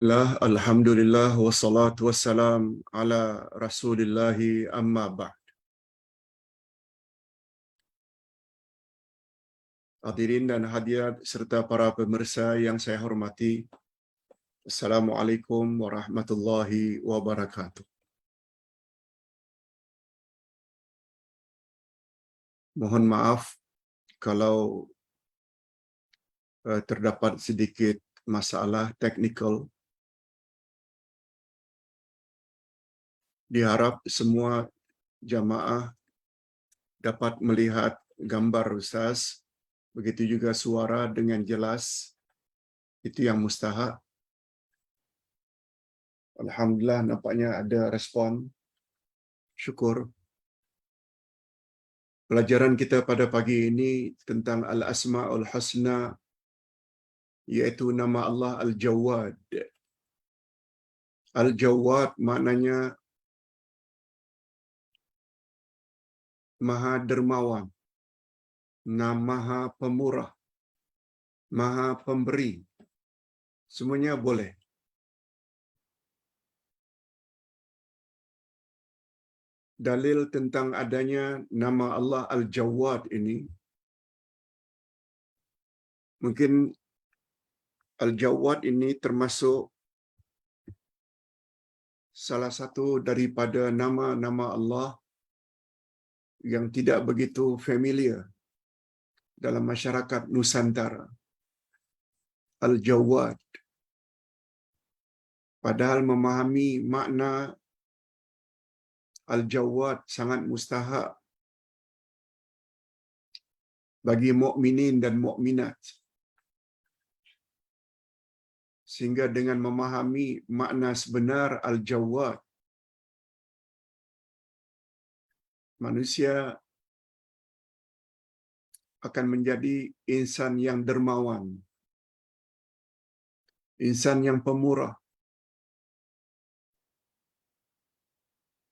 Alhamdulillah wassalatu wassalam ala rasulillahi amma ba'd. Hadirin dan hadirat serta para pemirsa yang saya hormati, Assalamualaikum warahmatullahi wabarakatuh. Mohon maaf kalau terdapat sedikit masalah teknikal. Diharap semua jamaah dapat melihat gambar Ustaz, begitu juga suara dengan jelas. Itu yang mustahak. Alhamdulillah, nampaknya ada respon. Syukur. Pelajaran kita pada pagi ini tentang Al-Asma'ul Husna, iaitu nama Allah Al-Jawad. Al-Jawad maknanya Maha Dermawan, Maha Pemurah, Maha Pemberi. Semuanya boleh. Dalil tentang adanya nama Allah Al-Jawad ini, mungkin Al-Jawad ini termasuk salah satu daripada nama-nama Allah yang tidak begitu familiar dalam masyarakat Nusantara. Al-Jawad. Padahal memahami makna Al-Jawad sangat mustahak bagi mukminin dan mukminat. Sehingga dengan memahami makna sebenar Al-Jawad, manusia akan menjadi insan yang dermawan, insan yang pemurah.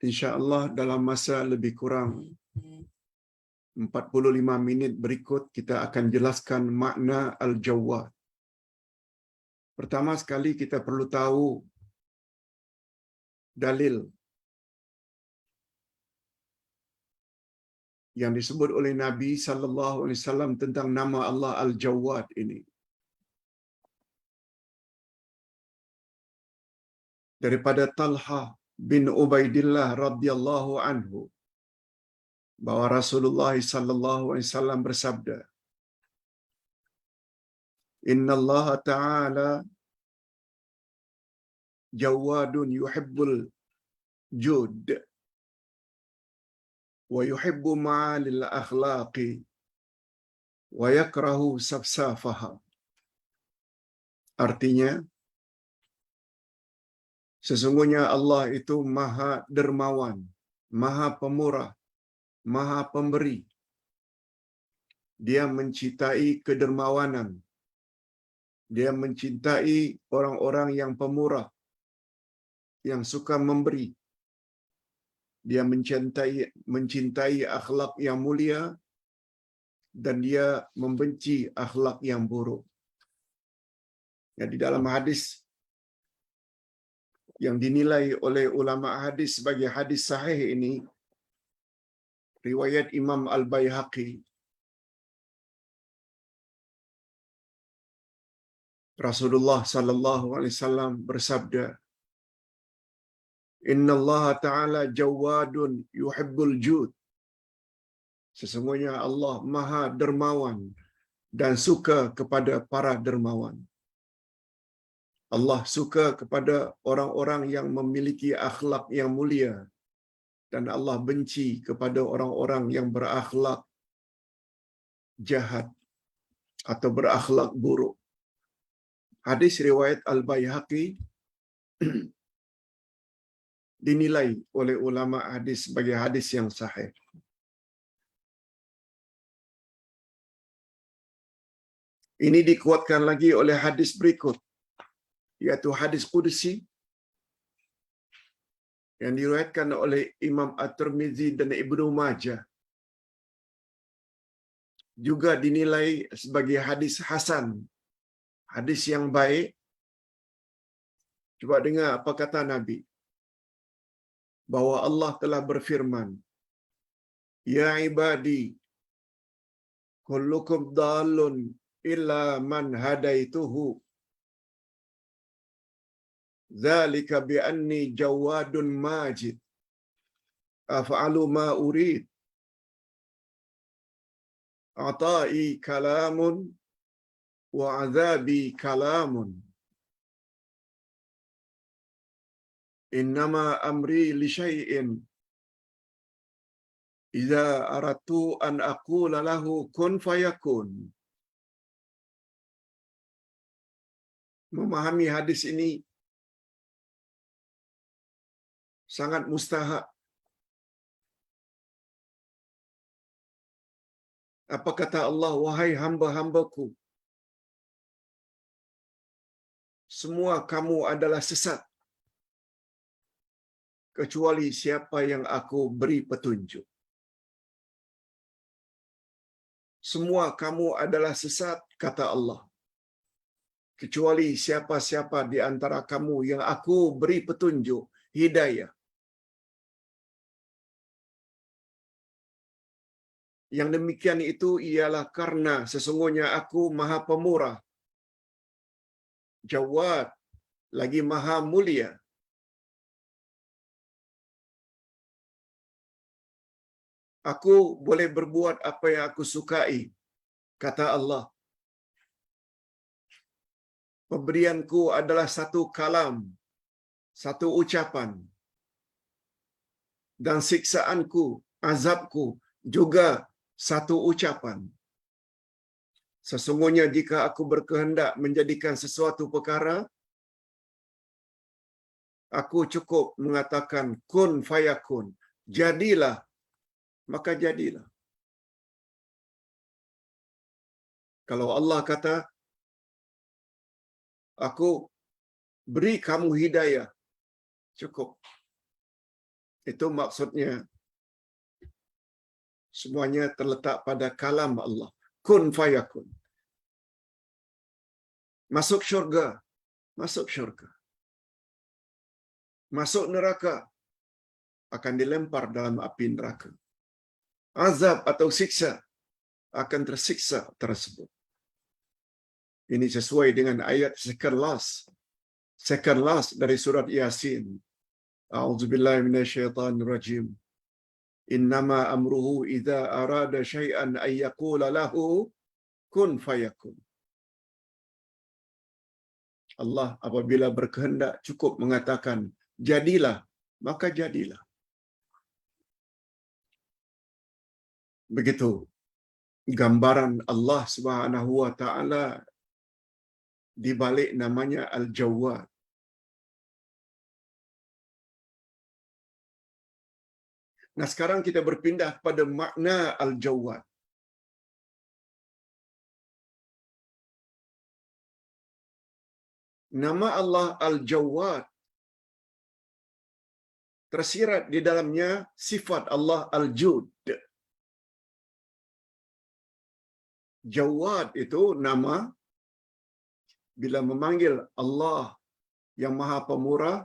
InsyaAllah dalam masa lebih kurang 45 minit berikut kita akan jelaskan makna Al-Jawad. Pertama sekali kita perlu tahu dalil yang disebut oleh Nabi sallallahu alaihi wasallam tentang nama Allah Al-Jawad ini. Daripada Talha bin Ubaidillah radhiyallahu anhu, bahwa Rasulullah sallallahu alaihi wasallam bersabda, "Inna Allah Ta'ala jawadun yuhibbul jud wa yuhibbu ma'alil akhlaqi wa yakrahu safsafaha." Artinya, sesungguhnya Allah itu Maha Dermawan, Maha Pemurah, Maha Pemberi. Dia mencintai kedermawanan. Dia mencintai orang-orang yang pemurah, yang suka memberi. Dia mencintai akhlak yang mulia dan dia membenci akhlak yang buruk. Ya, di dalam hadis yang dinilai oleh ulama hadis sebagai hadis sahih ini, riwayat Imam Al-Baihaqi, Rasulullah sallallahu alaihi wasallam bersabda, "Inna Allah Ta'ala jawadun yuhibbul jud." Sesungguhnya Allah Maha Dermawan dan suka kepada para dermawan. Allah suka kepada orang-orang yang memiliki akhlak yang mulia, dan Allah benci kepada orang-orang yang berakhlak jahat atau berakhlak buruk. Hadis riwayat Al-Baihaqi dinilai oleh ulama hadis sebagai hadis yang sahih. Ini dikuatkan lagi oleh hadis berikut, yaitu hadis Qudsi yang diriwayatkan oleh Imam At-Tirmizi dan Ibnu Majah. Juga dinilai sebagai hadis hasan, hadis yang baik, Coba dengar apa kata Nabi. Bahwa Allah telah berfirman, Ya ibadi, kullukum dhalun illa man hadaituhu. Dzalika bi anni jawadun majid. Af'alu ma urid. Ata'i kalamun wa azabi kalamun. Innama amri li syai'in idza aradtu an aqula lahu kun fayakun. Memahami hadis ini sangat mustahak. Apa kata Allah, wahai hamba-hambaku, semua kamu adalah sesat kecuali siapa yang aku beri petunjuk. Semua kamu adalah sesat, kata Allah, kecuali siapa-siapa di antara kamu yang aku beri petunjuk, hidayah. Yang demikian itu ialah karena sesungguhnya aku Maha Pemurah, Jawad, lagi Maha Mulia. Aku boleh berbuat apa yang aku sukai, kata Allah. Pemberianku adalah satu kalam, satu ucapan. Dan siksaanku, azabku juga satu ucapan. Sesungguhnya jika aku berkehendak menjadikan sesuatu perkara, aku cukup mengatakan kun fayakun. Jadilah, maka jadilah. Kalau Allah kata, aku beri kamu hidayah, cukup. Itu maksudnya semuanya terletak pada kalam Allah. Kun fayakun. Masuk syurga, masuk syurga. Masuk neraka, akan dilempar dalam api neraka. Azab atau siksa, akan tersiksa tersebut. Ini sesuai dengan ayat second last dari surat Yasin. A'udzubillahi minasyaitonirrajim. Innama amruhu idza arada syai'an ay yaqula lahu kun fayakun. Allah apabila berkehendak cukup mengatakan jadilah, maka jadilah. Begitu gambaran Allah Subhanahu wa taala di balik namanya Al-Jawwad. Nah, sekarang kita berpindah pada makna Al-Jawwad. Nama Allah Al-Jawwad tersirat di dalamnya sifat Allah Al-Jud. Jawad itu nama bila memanggil Allah yang Maha Pemurah,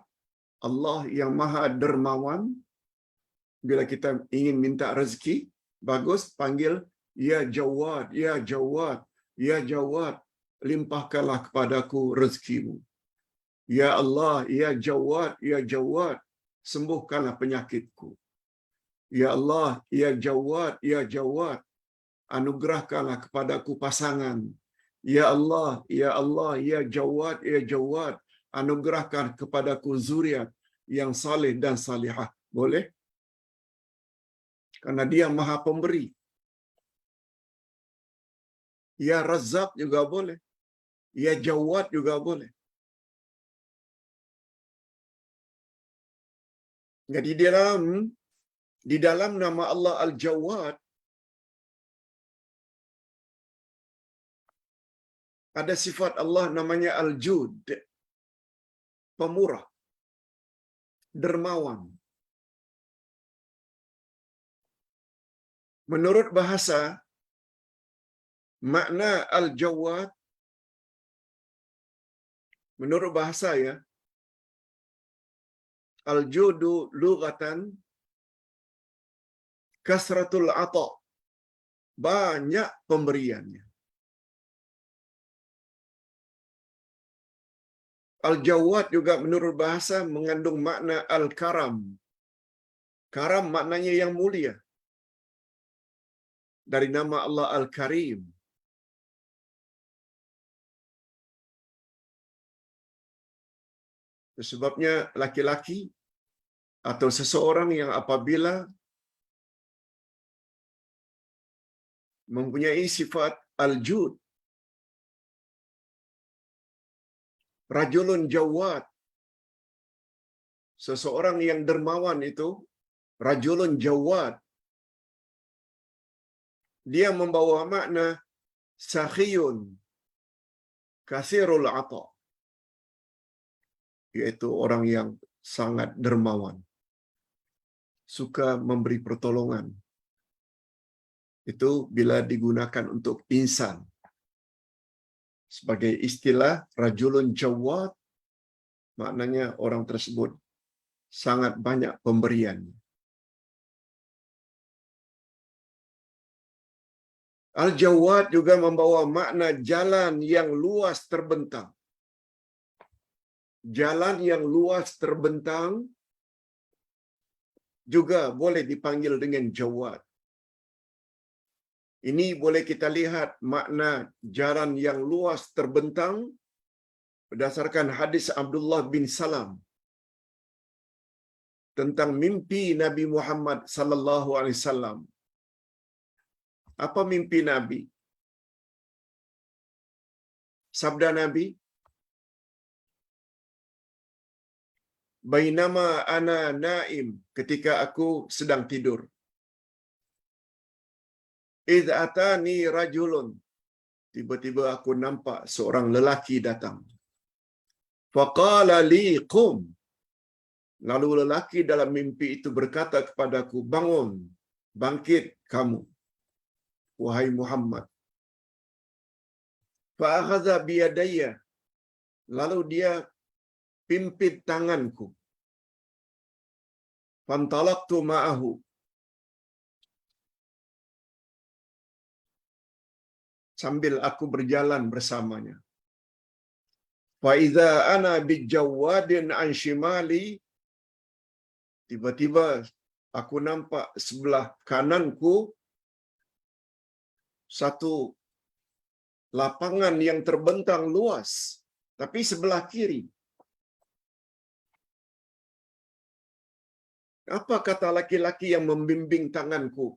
Allah yang Maha Dermawan. Bila kita ingin minta rezeki, bagus panggil ya Jawad, ya Jawad, ya Jawad, limpahkanlah kepadaku rezekimu. Ya Allah, ya Jawad, ya Jawad, sembuhkanlah penyakitku. Ya Allah, ya Jawad, ya Jawad, anugerahkanlah kepadaku pasangan. Ya Allah, ya Allah, ya Jawad, ya Jawad, anugerahkan kepadaku zuriat yang saleh dan salihah. Boleh? Karena dia Maha Pemberi. Ya Razzaq juga boleh. Ya Jawad juga boleh. Jadi di dalam nama Allah Al-Jawad ada sifat Allah namanya Al-Jud, pemurah, dermawan. Menurut bahasa, makna Al-Jawad, menurut bahasa ya, Al-judu lughatan kasratul ata, banyak pemberiannya. Al-jawad juga menurut bahasa mengandung makna al-karam. Karam maknanya yang mulia. Dari nama Allah Al-Karim. Sebabnya laki-laki atau seseorang yang apabila mempunyai sifat al-jud, rajulun jawad, seseorang yang dermawan itu, rajulun jawad, dia membawa makna sakhiyun kasirul ata, yaitu orang yang sangat dermawan, suka memberi pertolongan. Itu bila digunakan untuk insan. Sebagai istilah rajulun jawad, maknanya orang tersebut sangat banyak pemberian. Al-jawad juga membawa makna jalan yang luas terbentang. Jalan yang luas terbentang juga boleh dipanggil dengan jawad. Ini boleh kita lihat makna jalan yang luas terbentang berdasarkan hadis Abdullah bin Salam tentang mimpi Nabi Muhammad sallallahu alaihi wasallam. Apa mimpi Nabi? Sabda Nabi, "Bainama ana naim," ketika aku sedang tidur. "Idz atani rajulun," tiba-tiba aku nampak seorang lelaki datang. "Faqala li qum," lalu lelaki dalam mimpi itu berkata kepadaku, "Bangun, bangkit kamu, wahai Muhammad." Fa akhadha bi yadayya, lalu dia pimpin tanganku. Fantalaqtu ma'ahu, sambil aku berjalan bersamanya. Fa idza ana bijawadin an shimali, tiba-tiba aku nampak sebelah kananku satu lapangan yang terbentang luas, tapi sebelah kiri. Apa kata laki-laki yang membimbing tanganku?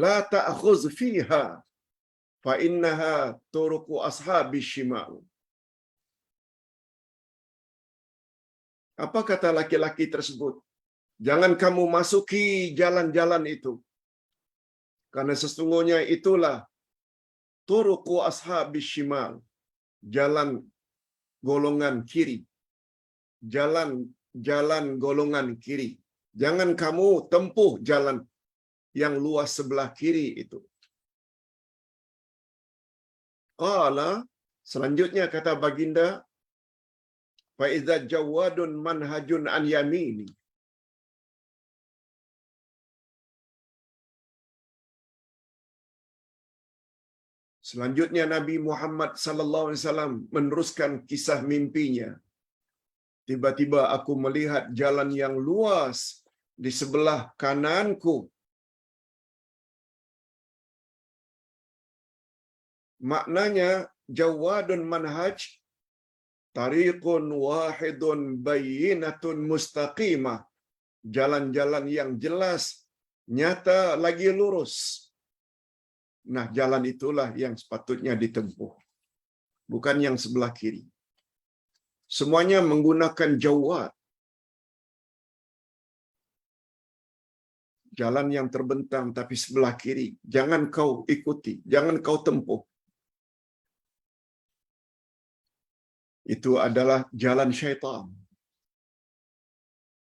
"La ta'khuz fiha fa innaha turuqu ashabi shimal." Apa kata laki-laki tersebut? "Jangan kamu masuki jalan-jalan itu, karena sesungguhnya itulah turuqu ashabi shimal, jalan golongan kiri. Jalan golongan kiri. Jangan kamu tempuh jalan yang luas sebelah kiri itu." Qala, selanjutnya kata baginda, "Fa idza jawadun manhajun an yamini." Selanjutnya Nabi Muhammad sallallahu alaihi wasallam meneruskan kisah mimpinya. "Tiba-tiba aku melihat jalan yang luas di sebelah kananku." Maknanya jawadun manhaj, tariqun wahidun bayyinatun mustaqimah. Jalan-jalan yang jelas, nyata lagi lurus. Nah, jalan itulah yang sepatutnya ditempuh, bukan yang sebelah kiri. Semuanya menggunakan jawad. Jalan yang terbentang tapi sebelah kiri, jangan kau ikuti, jangan kau tempuh. Itu adalah jalan syaitan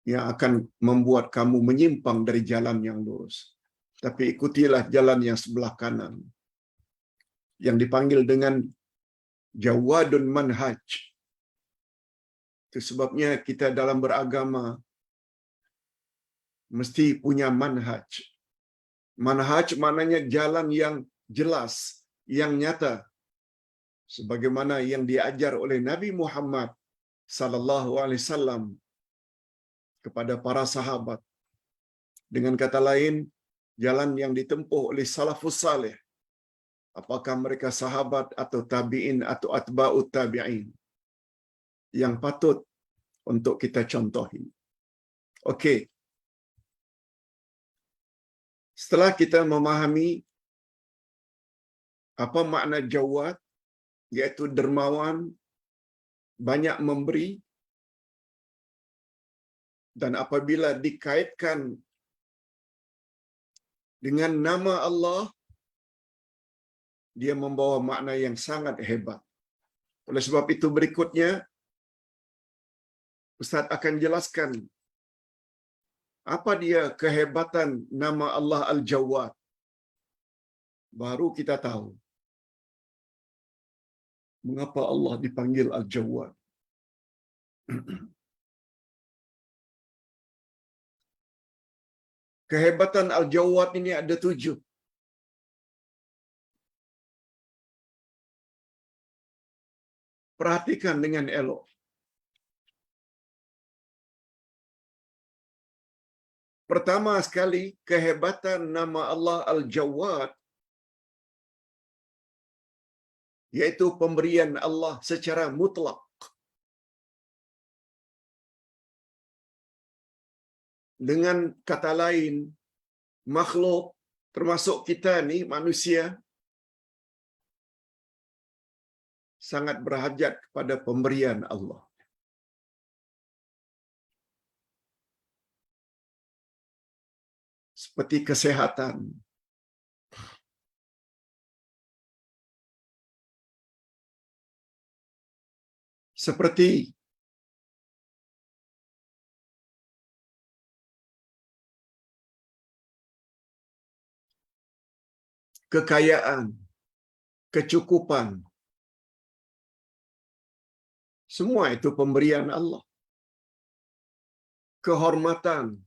yang akan membuat kamu menyimpang dari jalan yang lurus. Tapi ikutilah jalan yang sebelah kanan, yang dipanggil dengan jawadun manhaj. Itu sebabnya kita dalam beragama mesti punya manhaj. Manhaj maknanya jalan yang jelas, yang nyata. Sebagaimana yang diajar oleh Nabi Muhammad sallallahu alaihi wasallam kepada para sahabat. Dengan kata lain, jalan yang ditempuh oleh salafus salih. Apakah mereka sahabat atau tabi'in atau atba'ut tabi'in. Yang patut untuk kita contohi. Okey. Setelah kita memahami apa makna jawad, iaitu dermawan, banyak memberi, dan apabila dikaitkan dengan nama Allah, dia membawa makna yang sangat hebat. Oleh sebab itu berikutnya, Ustaz akan jelaskan apa dia kehebatan nama Allah Al-Jawad. Baru kita tahu mengapa Allah dipanggil Al-Jawad. Kehebatan Al-Jawad ini ada 7. Perhatikan dengan elok. Pertama sekali, kehebatan nama Allah Al-Jawad iaitu pemberian Allah secara mutlak. Dengan kata lain, makhluk termasuk kita ni manusia sangat berhajat kepada pemberian Allah. Seperti kesehatan, seperti kekayaan, kecukupan. Semua itu pemberian Allah. Kehormatan,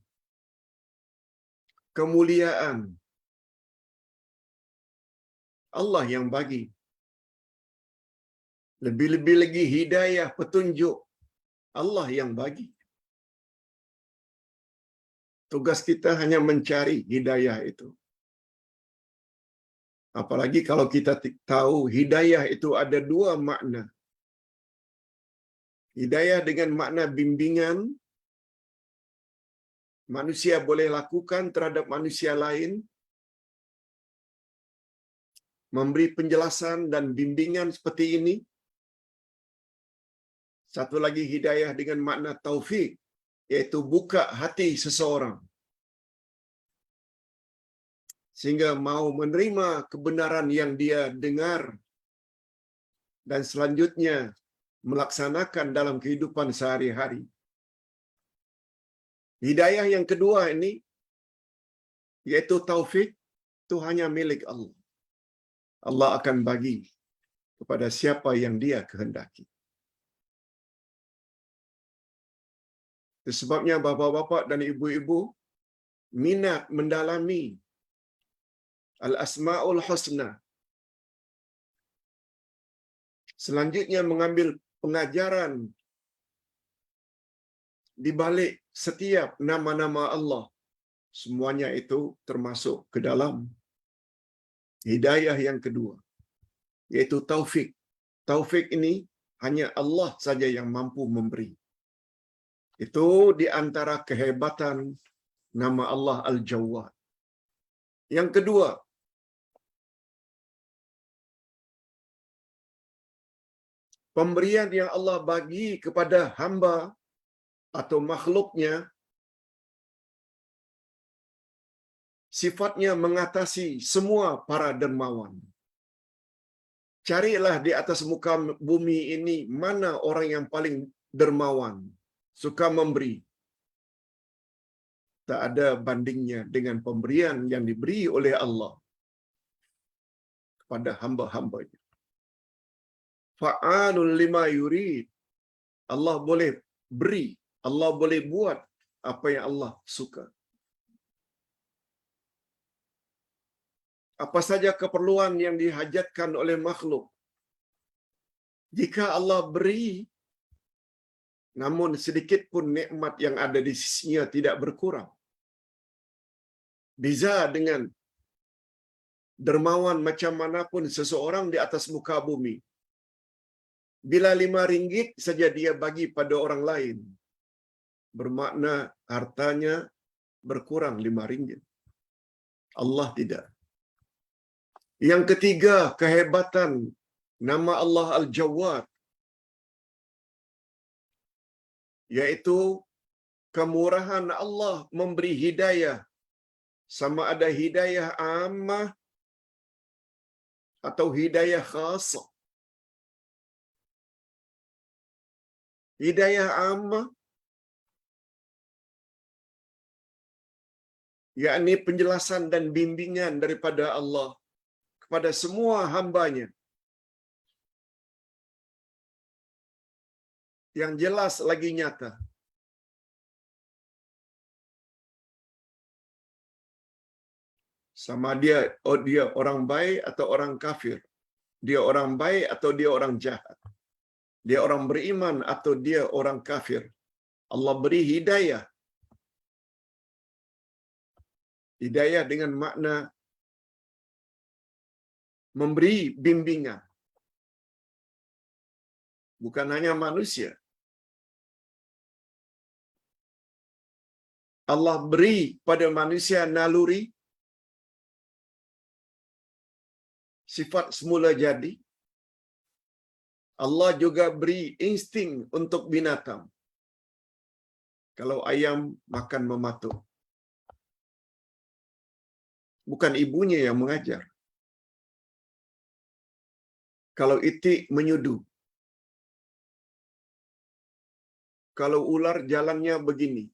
kemuliaan, Allah yang bagi. Lebih-lebih lagi hidayah, petunjuk, Allah yang bagi. Tugas kita hanya mencari hidayah itu. Apalagi kalau kita tahu hidayah itu ada 2 makna. Hidayah dengan makna bimbingan, manusia boleh lakukan terhadap manusia lain, memberi penjelasan dan bimbingan seperti ini. Satu lagi hidayah dengan makna taufik, iaitu buka hati seseorang sehingga mau menerima kebenaran yang dia dengar dan selanjutnya melaksanakan dalam kehidupan sehari-hari. Hidayah yang kedua ini, iaitu taufik, itu hanya milik Allah. Allah akan bagi kepada siapa yang dia kehendaki. Itu sebabnya bapa-bapa dan ibu-ibu minat mendalami Al-Asma'ul Husna. Selanjutnya mengambil pengajaran di balik setiap nama-nama Allah. Semuanya itu termasuk ke dalam hidayah yang kedua, yaitu taufik. Taufik ini hanya Allah saja yang mampu memberi. Itu di antara kehebatan nama Allah Al-Jawad. Yang kedua, pemberian yang Allah bagi kepada hamba atau makhluknya sifatnya mengatasi semua para dermawan. Carilah di atas muka bumi ini mana orang yang paling dermawan, suka memberi. Tak ada bandingnya dengan pemberian yang diberi oleh Allah kepada hamba-hambanya. Fa'alul lima yurid. Allah boleh beri. Allah boleh buat apa yang Allah suka. Apa saja keperluan yang dihajatkan oleh makhluk, jika Allah beri, namun sedikit pun nikmat yang ada di sisinya tidak berkurang. Beza dengan dermawan macam manapun seseorang di atas muka bumi. Bila RM5 saja dia bagi pada orang lain, bermakna hartanya berkurang RM5. Allah tidak. Yang ketiga, kehebatan nama Allah Al-Jawad, yaitu kemurahan Allah memberi hidayah, sama ada hidayah ammah atau hidayah khasah. Hidayah ammah yakni penjelasan dan bimbingan daripada Allah kepada semua hamba-Nya yang jelas lagi nyata. Sama dia orang baik atau orang kafir. Dia orang baik atau dia orang jahat. Dia orang beriman atau dia orang kafir. Allah beri hidayah. Hidayah dengan makna memberi bimbingan. Bukan hanya manusia. Allah beri pada manusia naluri, sifat semula jadi. Allah juga beri insting untuk binatang. Kalau ayam makan mematuk. Bukan ibunya yang mengajar. Kalau itik menyudu. Kalau ular jalannya begini.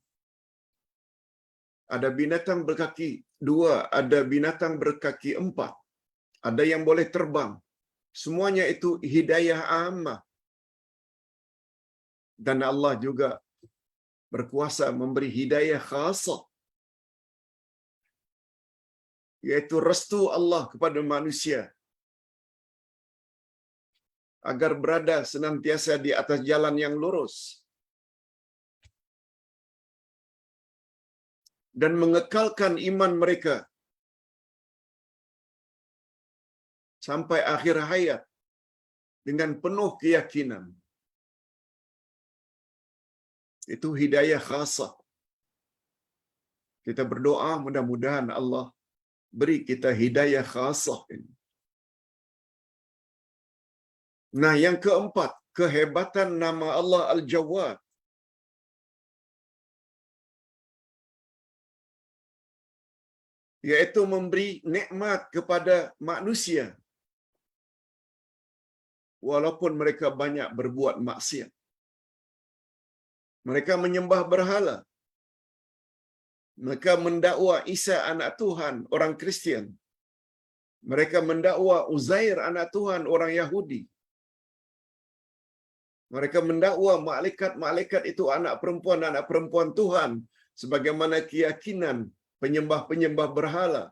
Ada binatang berkaki 2, ada binatang berkaki 4. Ada yang boleh terbang. Semuanya itu hidayah ammah. Dan Allah juga berkuasa memberi hidayah khasah, yaitu restu Allah kepada manusia agar berada senantiasa di atas jalan yang lurus dan mengekalkan iman mereka sampai akhir hayat dengan penuh keyakinan. Itu hidayah khasah. Kita berdoa mudah-mudahan Allah beri kita hidayah khasah ini. Nah, yang keempat, kehebatan nama Allah Al-Jawad. Yaitu memberi nikmat kepada manusia walaupun mereka banyak berbuat maksiat. Mereka menyembah berhala. Mereka mendakwa Isa anak Tuhan, orang Kristian. Mereka mendakwa Uzair anak Tuhan, orang Yahudi. Mereka mendakwa malaikat-malaikat itu anak perempuan Tuhan, sebagaimana keyakinan penyembah-penyembah berhala.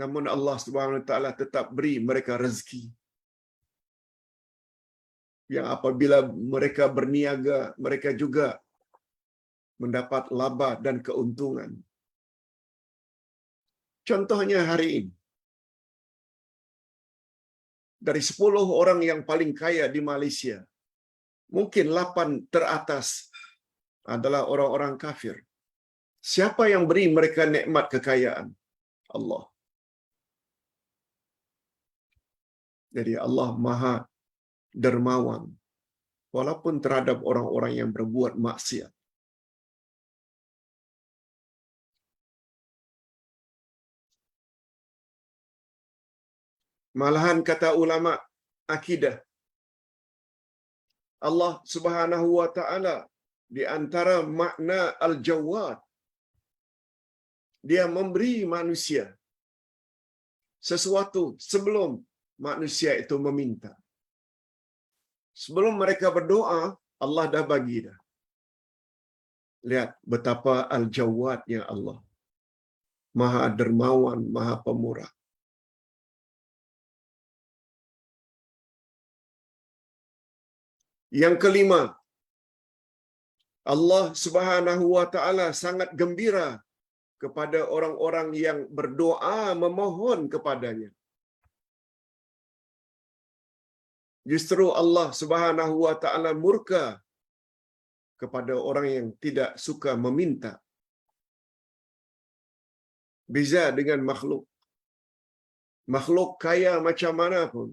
Namun Allah Subhanahu Wa Taala tetap beri mereka rezeki. Yang apabila mereka berniaga, mereka juga mendapat laba dan keuntungan. Contohnya hari ini, dari 10 orang yang paling kaya di Malaysia, mungkin 8 teratas adalah orang-orang kafir. Siapa yang beri mereka nikmat kekayaan? Allah. Jadi Allah Maha dermawan walaupun terhadap orang-orang yang berbuat maksiat. Malahan kata ulama akidah, Allah Subhanahu Wa Taala di antara makna Al-Jawad, Dia memberi manusia sesuatu sebelum manusia itu meminta. Sebelum mereka berdoa, Allah dah bagi dah. Lihat betapa al-Jawwadnya Allah. Maha dermawan, Maha pemurah. Yang kelima, Allah Subhanahu wa taala sangat gembira kepada orang-orang yang berdoa memohon kepadanya. Justru Allah Subhanahu wa taala murka kepada orang yang tidak suka meminta. Beza dengan makhluk. Makhluk kaya macam mana pun,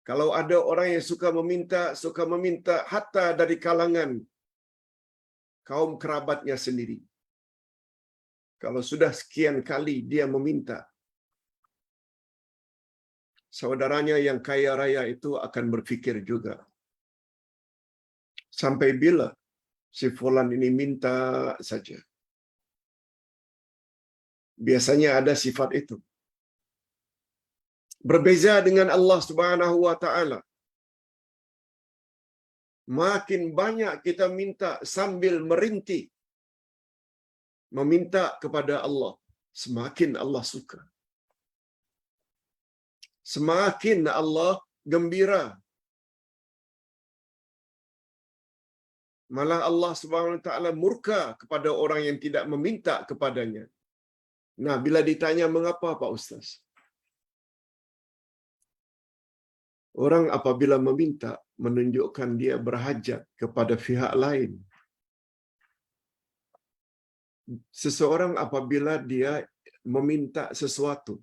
kalau ada orang yang suka meminta hatta dari kalangan kaum kerabatnya sendiri. Kalau sudah sekian kali dia meminta, saudaranya yang kaya raya itu akan berfikir juga, sampai bila si fulan ini minta saja. Biasanya ada sifat itu. Berbeza dengan Allah Subhanahu wa taala. Makin banyak kita minta sambil merintih, meminta kepada Allah, semakin Allah suka. Semakin Allah gembira. Malah Allah Subhanahu wa taala murka kepada orang yang tidak meminta kepadanya. Nah, bila ditanya mengapa Pak Ustaz? Orang apabila meminta menunjukkan dia berhajat kepada pihak lain. Seseorang apabila dia meminta sesuatu,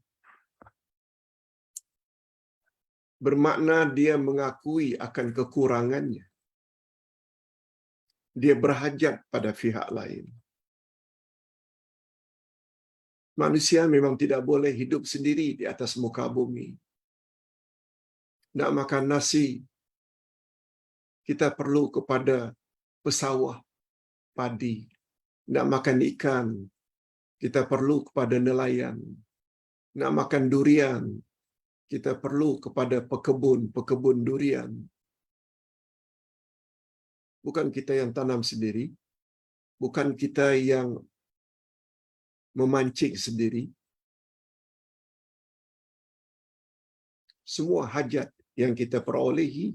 bermakna dia mengakui akan kekurangannya. Dia berhajat pada pihak lain. Manusia memang tidak boleh hidup sendiri di atas muka bumi. Nak makan nasi, kita perlu kepada pesawah padi. Nak makan ikan, kita perlu kepada nelayan. Nak makan durian, kita perlu kepada pekebun durian. Bukan kita yang tanam sendiri, bukan kita yang memancing sendiri. Semua hajat yang kita perolehi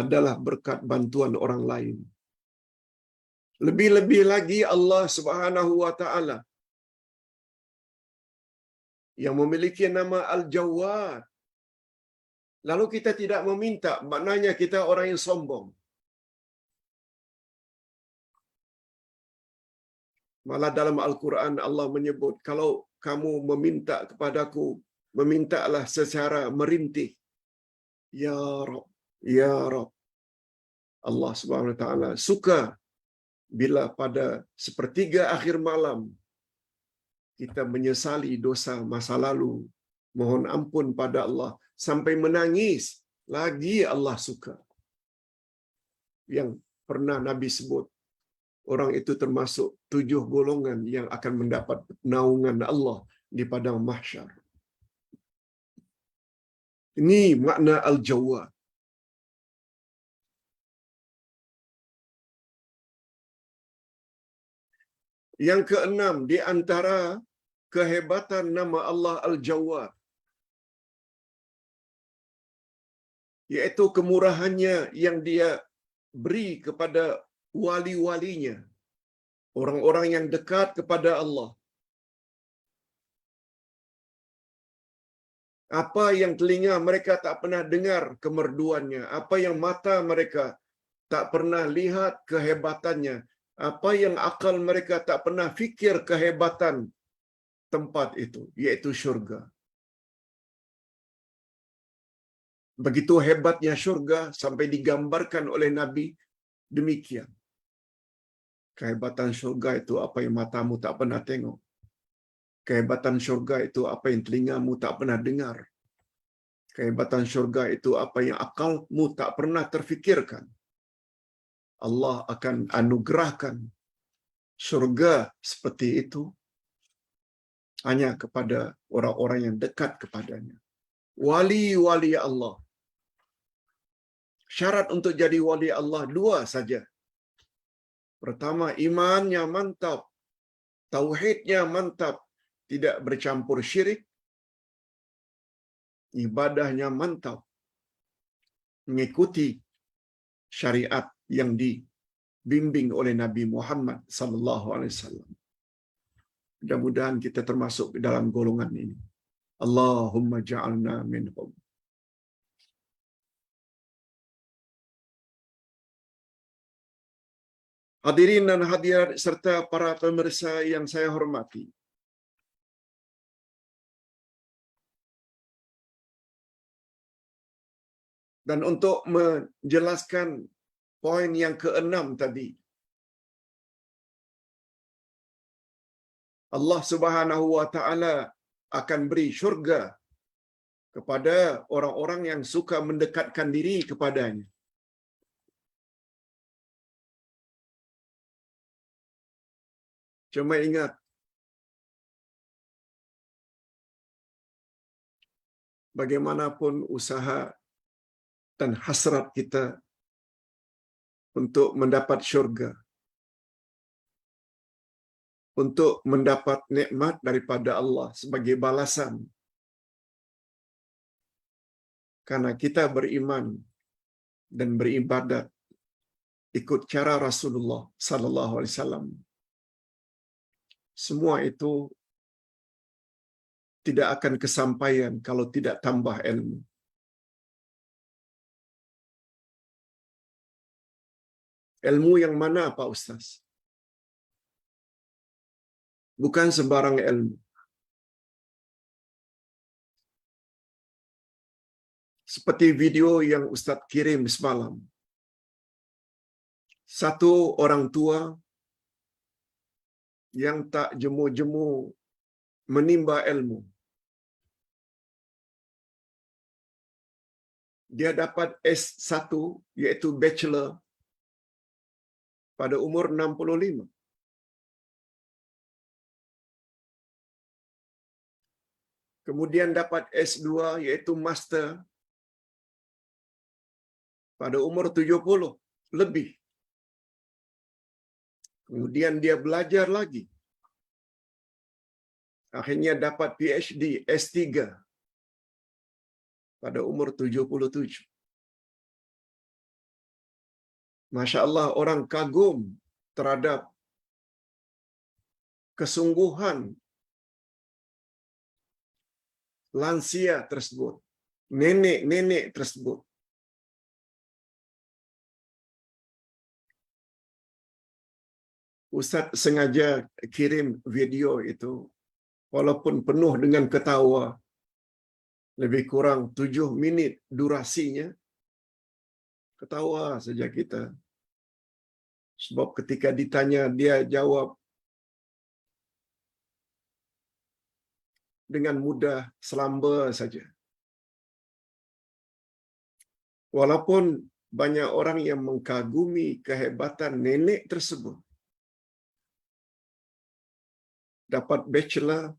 adalah berkat bantuan orang lain. Lebih-lebih lagi Allah Subhanahu wa taala yang memiliki nama Al-Jawwad. Lalu kita tidak meminta, maknanya kita orang yang sombong. Malah dalam Al-Quran Allah menyebut, kalau kamu meminta kepadaku, memintalah secara merintih. Ya Rabb, Ya Rabb. Allah Subhanahu wa taala suka bila pada sepertiga akhir malam kita menyesali dosa masa lalu, mohon ampun pada Allah, sampai menangis, lagi Allah suka. Yang pernah Nabi sebut, orang itu termasuk 7 golongan yang akan mendapat naungan Allah di padang mahsyar. Ini makna Al-Jawwad. Yang keenam, di antara kehebatan nama Allah Al-Jawwad, yaitu kemurahannya yang dia beri kepada wali-walinya, orang-orang yang dekat kepada Allah. Apa yang telinga mereka tak pernah dengar kemerduannya, apa yang mata mereka tak pernah lihat kehebatannya, apa yang akal mereka tak pernah fikir kehebatan tempat itu, yaitu syurga. Begitu hebatnya syurga sampai digambarkan oleh Nabi demikian. Kehebatan syurga itu apa yang matamu tak pernah tengok. Kehebatan syurga itu apa yang telingamu tak pernah dengar. Kehebatan syurga itu apa yang akalmu tak pernah terfikirkan. Allah akan anugerahkan syurga seperti itu hanya kepada orang-orang yang dekat kepadanya. wali-wali Allah. Syarat untuk jadi wali Allah dua saja. Pertama, imannya mantap, tauhidnya mantap, tidak bercampur syirik, ibadahnya mantap, mengikuti syariat yang dibimbing oleh Nabi Muhammad sallallahu alaihi wasallam. Mudah-mudahan kita termasuk dalam golongan ini. Allahumma ja'alna minhum. Hadirin dan hadirat serta para pemirsa yang saya hormati. Dan untuk menjelaskan poin yang keenam tadi, Allah Subhanahu wa taala akan beri syurga kepada orang-orang yang suka mendekatkan diri kepadanya. Cuma ingat, bagaimanapun usaha dan hasrat kita untuk mendapat syurga, untuk mendapat nikmat daripada Allah sebagai balasan karena kita beriman dan beribadat ikut cara Rasulullah sallallahu alaihi wasallam. Semua itu tidak akan kesampaian kalau tidak tambah ilmu. Ilmu yang mana, Pak Ustaz? Bukan sembarang ilmu. Seperti video yang Ustaz kirim semalam. Satu orang tua yang tak jemu-jemu menimba ilmu. Dia dapat S1 iaitu bachelor pada umur 65. Kemudian dapat S2 iaitu master pada umur 70 lebih. Kemudian dia belajar lagi. Akhirnya dapat PhD S3 pada umur 77. Masya Allah, orang kagum terhadap kesungguhan lansia tersebut, nenek-nenek tersebut. Ustaz sengaja kirim video itu, walaupun penuh dengan ketawa, lebih kurang 7 minit durasinya, ketawa saja kita. Sebab ketika ditanya, dia jawab dengan mudah, selamba saja. Walaupun banyak orang yang mengkagumi kehebatan nenek tersebut. Dapat bachelor,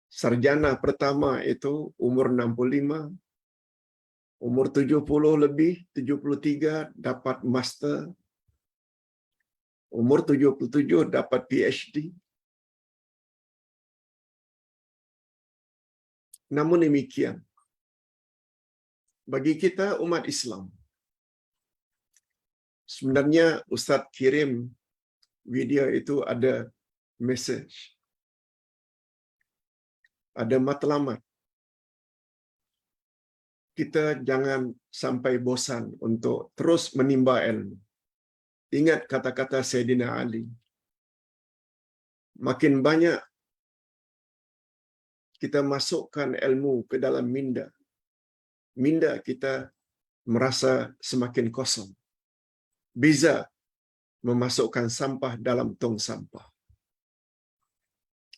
sarjana pertama itu umur 65, umur 70 lebih, 73 dapat master, umur 77 dapat PhD. Namun demikian, bagi kita umat Islam, sebenarnya Ustaz kirim video itu ada message, ada matlamat. Kita jangan sampai bosan untuk terus menimba ilmu. Ingat kata-kata Sayyidina Ali. Makin banyak kita masukkan ilmu ke dalam minda, minda kita merasa semakin kosong. Beza memasukkan sampah dalam tong sampah.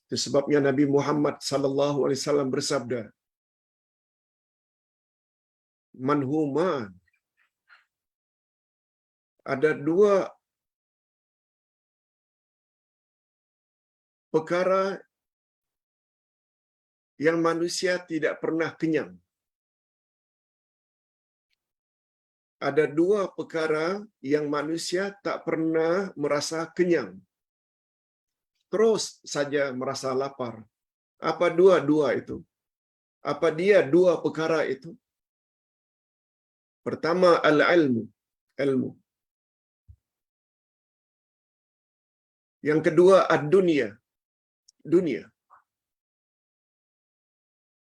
Itu sebabnya Nabi Muhammad sallallahu alaihi wasallam bersabda, manhuman, ada dua perkara yang manusia tidak pernah kenyang. ada dua perkara yang manusia tak pernah merasa kenyang. Terus saja merasa lapar. Apa dua-dua itu? Apa dia dua perkara itu? Pertama, al-ilmu. Ilmu. Yang kedua, ad-dunya. Dunia.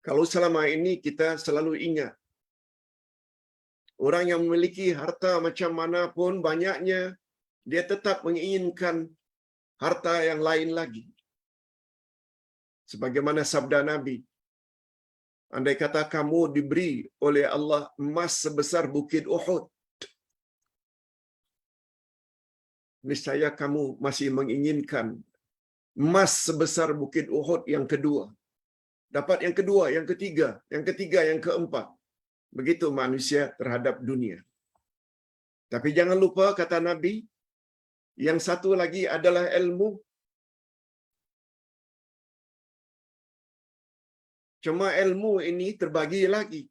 Kalau selama ini kita selalu ingat, orang yang memiliki harta macam mana pun banyaknya, dia tetap menginginkan harta yang lain lagi. Sebagaimana sabda Nabi, andai kata kamu diberi oleh Allah emas sebesar bukit Uhud, niscaya kamu masih menginginkan emas sebesar bukit Uhud yang kedua. Dapat yang kedua, yang ketiga, yang keempat. Begitu manusia terhadap dunia. Tapi jangan lupa, kata Nabi, yang satu lagi adalah ilmu. Cuma ilmu ini terbagi lagi.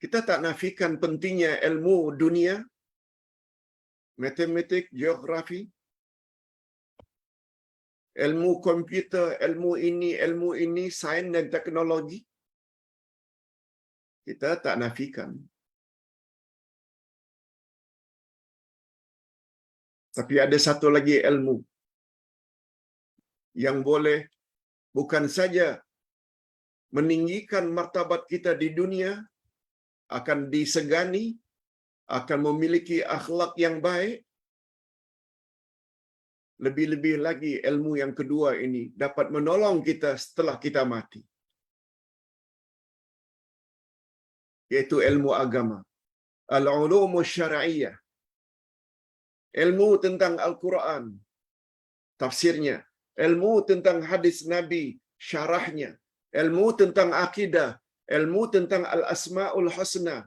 Kita tak nafikan pentingnya ilmu dunia, matematik, geografi, ilmu komputer, ilmu ini, sains dan teknologi. Kita tak nafikan. Tapi ada satu lagi ilmu yang boleh bukan saja meninggikan martabat kita di dunia, akan disegani, akan memiliki akhlak yang baik. Lebih-lebih lagi ilmu yang kedua ini dapat menolong kita setelah kita mati. Yaitu ilmu agama. Al-ulumus syar'iyyah. Ilmu tentang Al-Quran, tafsirnya. Ilmu tentang hadis Nabi, syarahnya. Ilmu tentang akidah. Ilmu tentang al-asma'ul husna.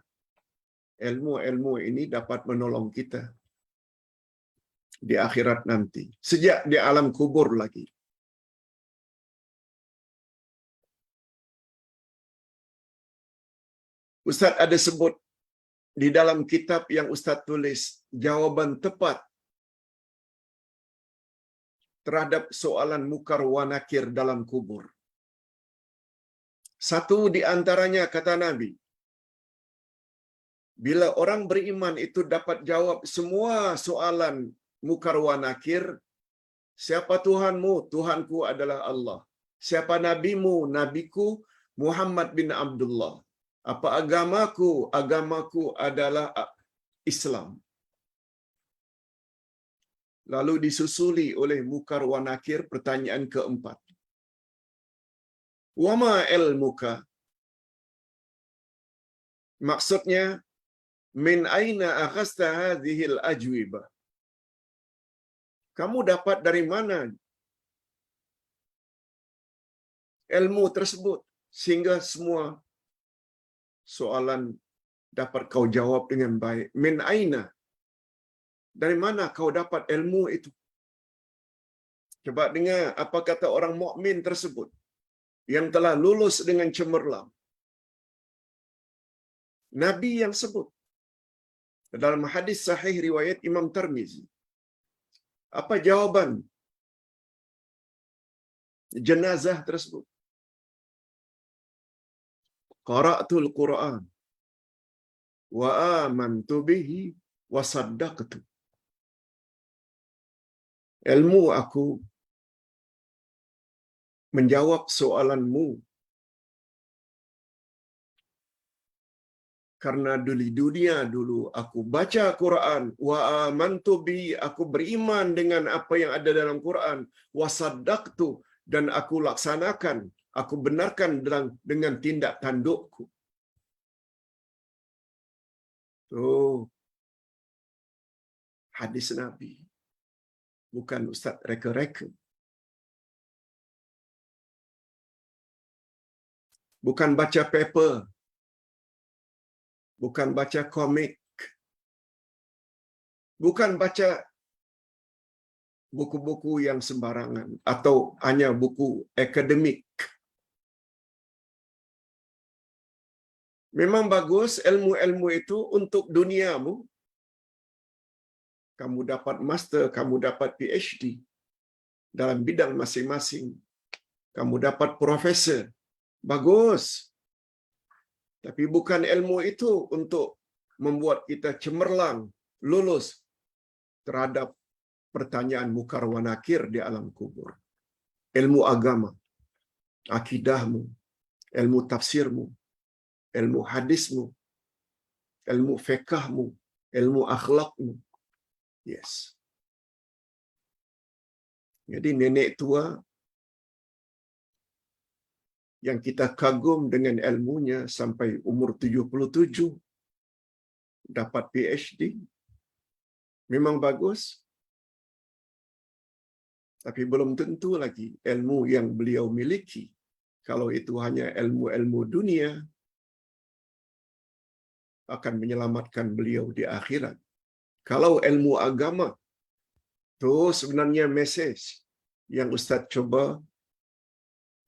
Ilmu-ilmu ini dapat menolong kita di akhirat nanti. Sejak di alam kubur lagi. Ustaz ada sebut di dalam kitab yang Ustaz tulis, jawapan tepat terhadap soalan mukar wa nakir dalam kubur. Satu di antaranya kata Nabi, bila orang beriman itu dapat jawab semua soalan mukar wa nakir, siapa Tuhanmu? Tuhanku adalah Allah. Siapa nabimu? Nabiku Muhammad bin Abdullah. Apa agamaku? Agamaku adalah Islam. Lalu disusuli oleh mukar wa nakir pertanyaan keempat. Wama ilmuka? Maksudnya, min aina akhasta hadhil ajwibah? Kamu dapat dari mana ilmu tersebut sehingga semua soalan dapat kau jawab dengan baik? Min aina? Dari mana kau dapat ilmu itu? Coba dengar apa kata orang mukmin tersebut yang telah lulus dengan cemerlang. Nabi yang sebut dalam hadis sahih riwayat Imam Tirmizi. Apa jawaban jenazah tersebut? Qara'tul Qur'an wa amantu bihi wa saddaqtu. Ilmu aku menjawab soalanmu karena di dunia dulu aku baca Quran, wa amantu bi, aku beriman dengan apa yang ada dalam Quran, wa saddaqtu, dan aku laksanakan, aku benarkan dengan tindak tandukku. Oh, hadis Nabi, bukan Ustaz reka-reka. Bukan baca paper, bukan baca komik, bukan baca buku-buku yang sembarangan atau hanya buku akademik. Memang bagus ilmu-ilmu itu untuk duniamu. Kamu dapat master, kamu dapat PhD dalam bidang masing-masing. Kamu dapat profesor. Bagus. Tapi bukan ilmu itu untuk membuat kita cemerlang, lulus terhadap pertanyaan mukar wa nakir di alam kubur. Ilmu agama, akidahmu, ilmu tafsirmu, ilmu hadismu, ilmu fiqhmu, ilmu akhlakmu. Yes. Jadi nenek tua yang kita kagum dengan ilmunya sampai umur 77 dapat PhD memang bagus, tapi belum tentu lagi ilmu yang beliau miliki. Kalau itu hanya ilmu-ilmu dunia akan menyelamatkan beliau di akhirat. Kalau ilmu agama, itu sebenarnya mesej yang Ustaz coba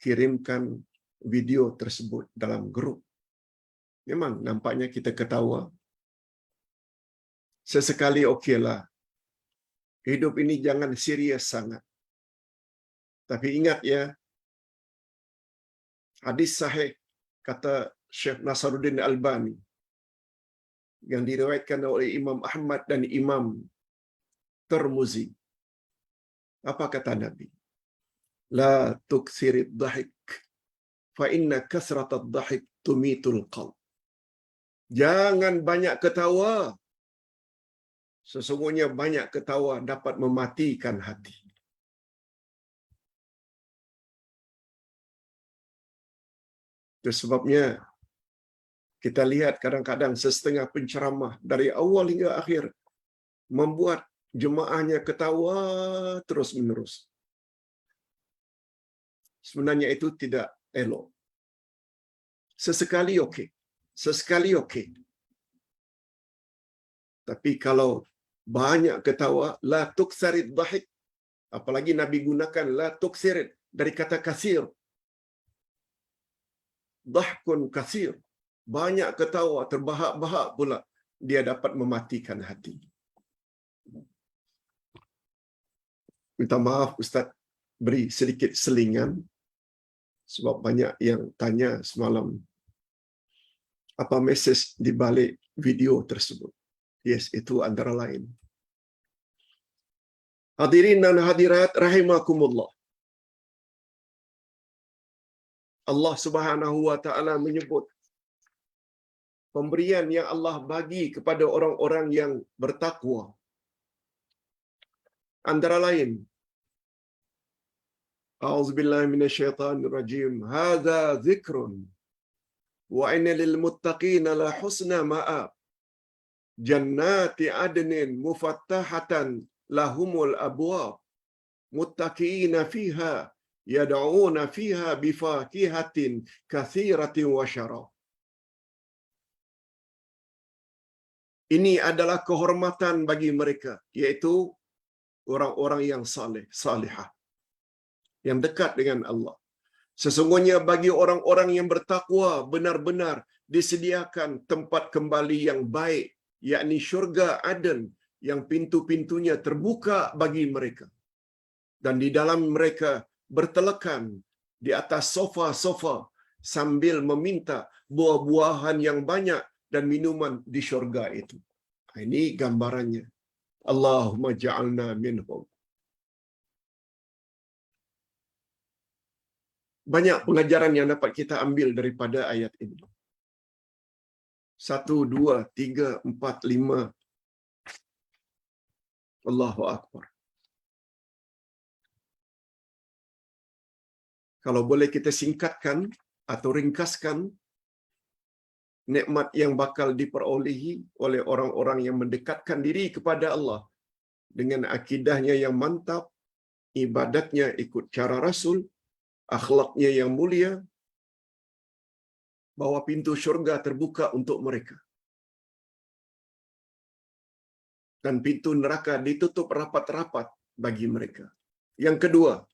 kirimkan video tersebut dalam grup. Memang nampaknya kita ketawa. Sesekali okeylah. Hidup ini jangan serius sangat. Tapi ingat ya, hadis sahih kata Syekh Nasruddin Albani yang diriwayatkan oleh Imam Ahmad dan Imam Tirmizi. Apa kata Nabi? La tuksirid dhahik fa inna kasratad dhahik tumitul qalb. Jangan banyak ketawa. Sesungguhnya banyak ketawa dapat mematikan hati. Itu sebabnya kita lihat kadang-kadang setengah penceramah dari awal hingga akhir membuat jemaahnya ketawa terus-menerus. Sebenarnya itu tidak elok. Sesekali okey. Sesekali okey. Tapi kalau banyak ketawa, la tuksarid dhahik. Apalagi Nabi gunakan la tuksirid dari kata kasir. Dhahkun kasir. Banyak ketawa, terbahak-bahak pula. Dia dapat mematikan hati. Minta maaf Ustaz beri sedikit selingan. Sebab banyak yang tanya semalam. Apa mesej di balik video tersebut? Yes, itu antara lain. Hadirin dan hadirat rahimakumullah. Allah Subhanahu wa taala menyebut pemberian yang Allah bagi kepada orang-orang yang bertakwa. Antara lain, A'udzubillahi minasyaitonir rajim. Hadza dzikrun wa inna lil muttaqina la husna ma'ab. Jannati adnin mufattahatan lahumul abwab. Muttaqina fiha yad'una fiha bifakihatin katsiratin wa syarab. Ini adalah kehormatan bagi mereka, yaitu orang-orang yang saleh, salihah, yang dekat dengan Allah. Sesungguhnya bagi orang-orang yang bertakwa benar-benar disediakan tempat kembali yang baik, yakni syurga Aden yang pintu-pintunya terbuka bagi mereka. Dan di dalam mereka bertelekan di atas sofa-sofa sambil meminta buah-buahan yang banyak dan minuman di syurga itu. Ini gambarannya. Allahumma ja'alna minhum. Banyak pengajaran yang dapat kita ambil daripada ayat ini. 1, 2, 3, 4, 5. Allahu Akbar. Kalau boleh kita singkatkan atau ringkaskan, nikmat yang bakal diperolehi oleh orang-orang yang mendekatkan diri kepada Allah dengan akidahnya yang mantap, ibadatnya ikut cara Rasul, akhlaknya yang mulia, bahwa pintu syurga terbuka untuk mereka. Dan pintu neraka ditutup rapat-rapat bagi mereka. Yang kedua,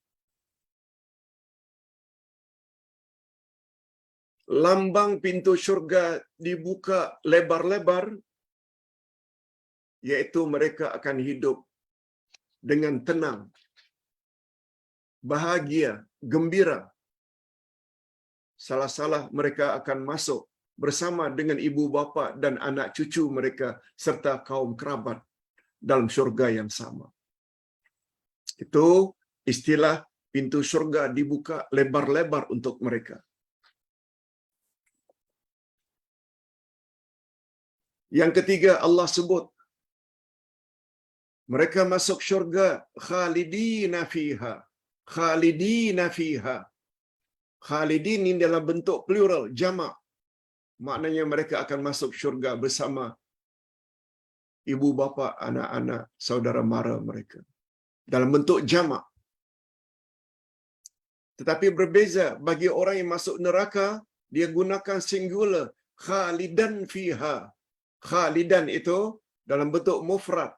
lambang pintu syurga dibuka lebar-lebar, yaitu mereka akan hidup dengan tenang, bahagia, gembira. Salah-salah mereka akan masuk bersama dengan ibu bapa dan anak cucu mereka serta kaum kerabat dalam syurga yang sama. Itu istilah pintu syurga dibuka lebar-lebar untuk mereka. Yang ketiga, Allah sebut mereka masuk syurga khalidina fiha. Khalidina fiha. Khalidin ini dalam bentuk plural, jamak. Maknanya mereka akan masuk syurga bersama ibu bapa, anak-anak, saudara mara mereka. Dalam bentuk jamak. Tetapi berbeza bagi orang yang masuk neraka, dia gunakan singular, khalidan fiha. Khalidan itu dalam bentuk mufrad.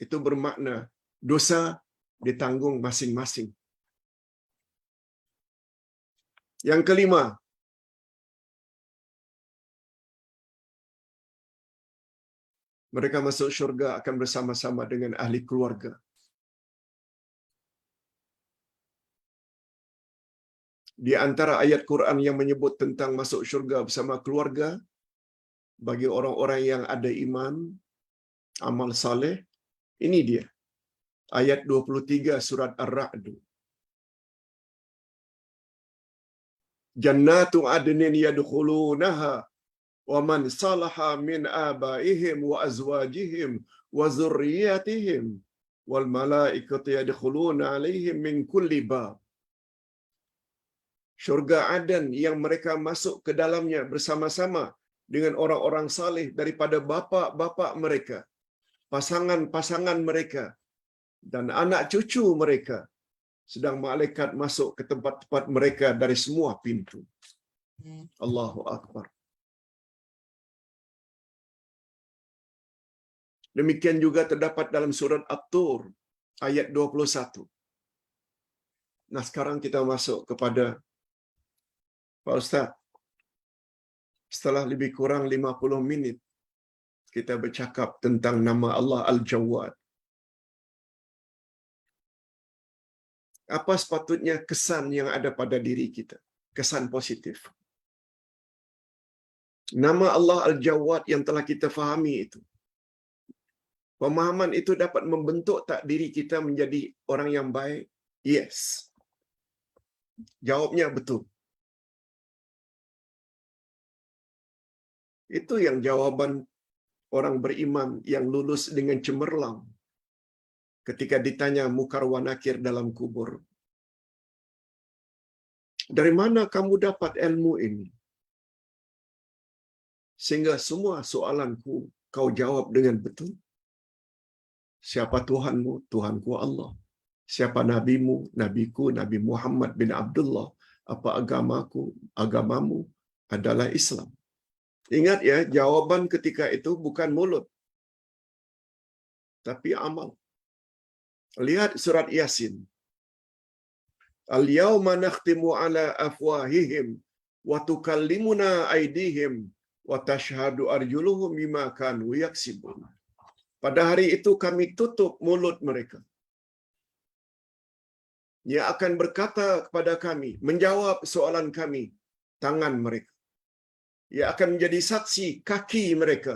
Itu bermakna dosa ditanggung masing-masing. Yang kelima, mereka masuk syurga akan bersama-sama dengan ahli keluarga. Di antara ayat Quran yang menyebut tentang masuk syurga bersama keluarga, bagi orang-orang yang ada iman, amal saleh, ini dia. Ayat 23 surat Ar-Ra'd. Jannatu adnin yadkhulunaha wa man salaha min abaihim wa azwajihim wa zurriyyatihim wal malaikatu yadkhuluna alaihim min kulli bab. Syurga Aden yang mereka masuk ke dalamnya bersama-sama dengan orang-orang saleh daripada bapa-bapa mereka, pasangan-pasangan mereka dan anak cucu mereka, sedang malaikat masuk ke tempat-tempat mereka dari semua pintu. Allahu Akbar. Demikian juga terdapat dalam surat At-Tur ayat 21. Nah, sekarang kita masuk kepada Pak Ustaz. Setelah lebih kurang 50 minit kita bercakap tentang nama Allah Al-Jawad. Apa sepatutnya kesan yang ada pada diri kita? Kesan positif. Nama Allah Al-Jawad yang telah kita fahami itu. Pemahaman itu dapat membentuk tak diri kita menjadi orang yang baik? Yes. Jawabnya betul. Itu yang jawaban orang beriman yang lulus dengan cemerlang ketika ditanya mukar wa nakir dalam kubur. Dari mana kamu dapat ilmu ini? Sehingga semua soalanku kau jawab dengan betul. Siapa Tuhanmu? Tuhanku Allah. Siapa nabimu? Nabiku Nabi Muhammad bin Abdullah. Apa agamaku? Agamamu adalah Islam. Ingat ya, jawaban ketika itu bukan mulut, tapi amal. Lihat surat Yasin. Al-yawma nakhtimu ala afwahihim wa tukallimuna aydihim wa tashhadu arjuluhum bima kanu yaksibun. Pada hari itu kami tutup mulut mereka. Dia akan berkata kepada kami, menjawab soalan kami, tangan mereka. Ia akan menjadi saksi kaki mereka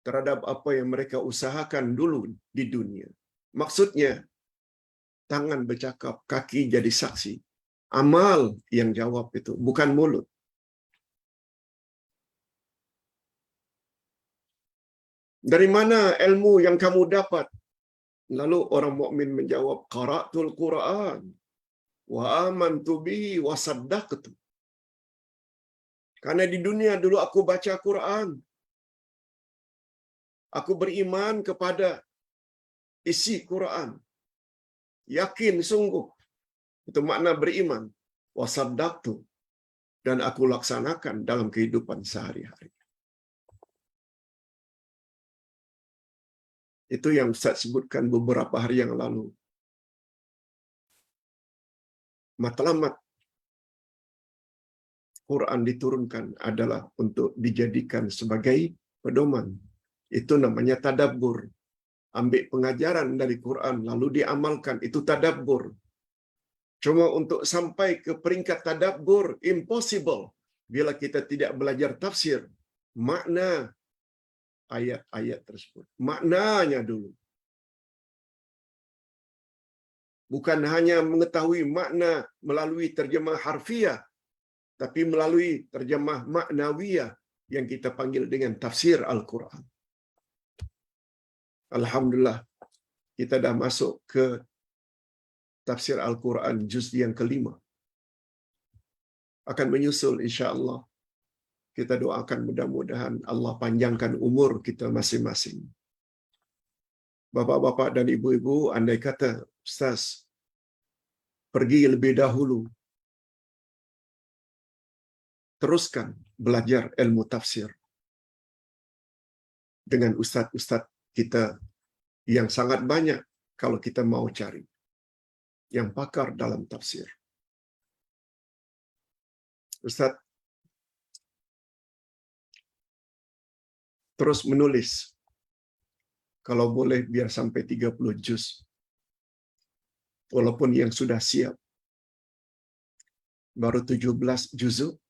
terhadap apa yang mereka usahakan dulu di dunia. Maksudnya, tangan bercakap, kaki jadi saksi. Amal yang jawab itu, bukan mulut. Dari mana ilmu yang kamu dapat? Lalu orang mukmin menjawab, qara'tul Qur'an wa amantu bihi wa saddaqtu. Karena di dunia dulu aku baca Quran. Aku beriman kepada isi Quran. Yakin sungguh. Itu makna beriman. Wa saddaqtu. Dan aku laksanakan dalam kehidupan sehari-hari. Itu yang Ustaz sebutkan beberapa hari yang lalu. Matlamat Quran diturunkan adalah untuk dijadikan sebagai pedoman. Itu namanya tadabbur. Ambil pengajaran dari Quran lalu diamalkan, itu tadabbur. Cuma untuk sampai ke peringkat tadabbur impossible bila kita tidak belajar tafsir makna ayat-ayat tersebut. Maknanya dulu. Bukan hanya mengetahui makna melalui terjemah harfiah, tapi melalui terjemah maknawiyah yang kita panggil dengan tafsir Al-Quran. Alhamdulillah, kita dah masuk ke tafsir Al-Quran juz yang kelima. Akan menyusul insya-Allah. Kita doakan mudah-mudahan Allah panjangkan umur kita masing-masing. Bapak-bapak dan ibu-ibu, andai kata Ustaz pergi lebih dahulu, teruskan belajar ilmu tafsir dengan ustaz-ustaz kita yang sangat banyak kalau kita mau cari yang pakar dalam tafsir. Ustaz terus menulis, kalau boleh biar sampai 30 juz. Walaupun yang sudah siap baru 17 juzuk,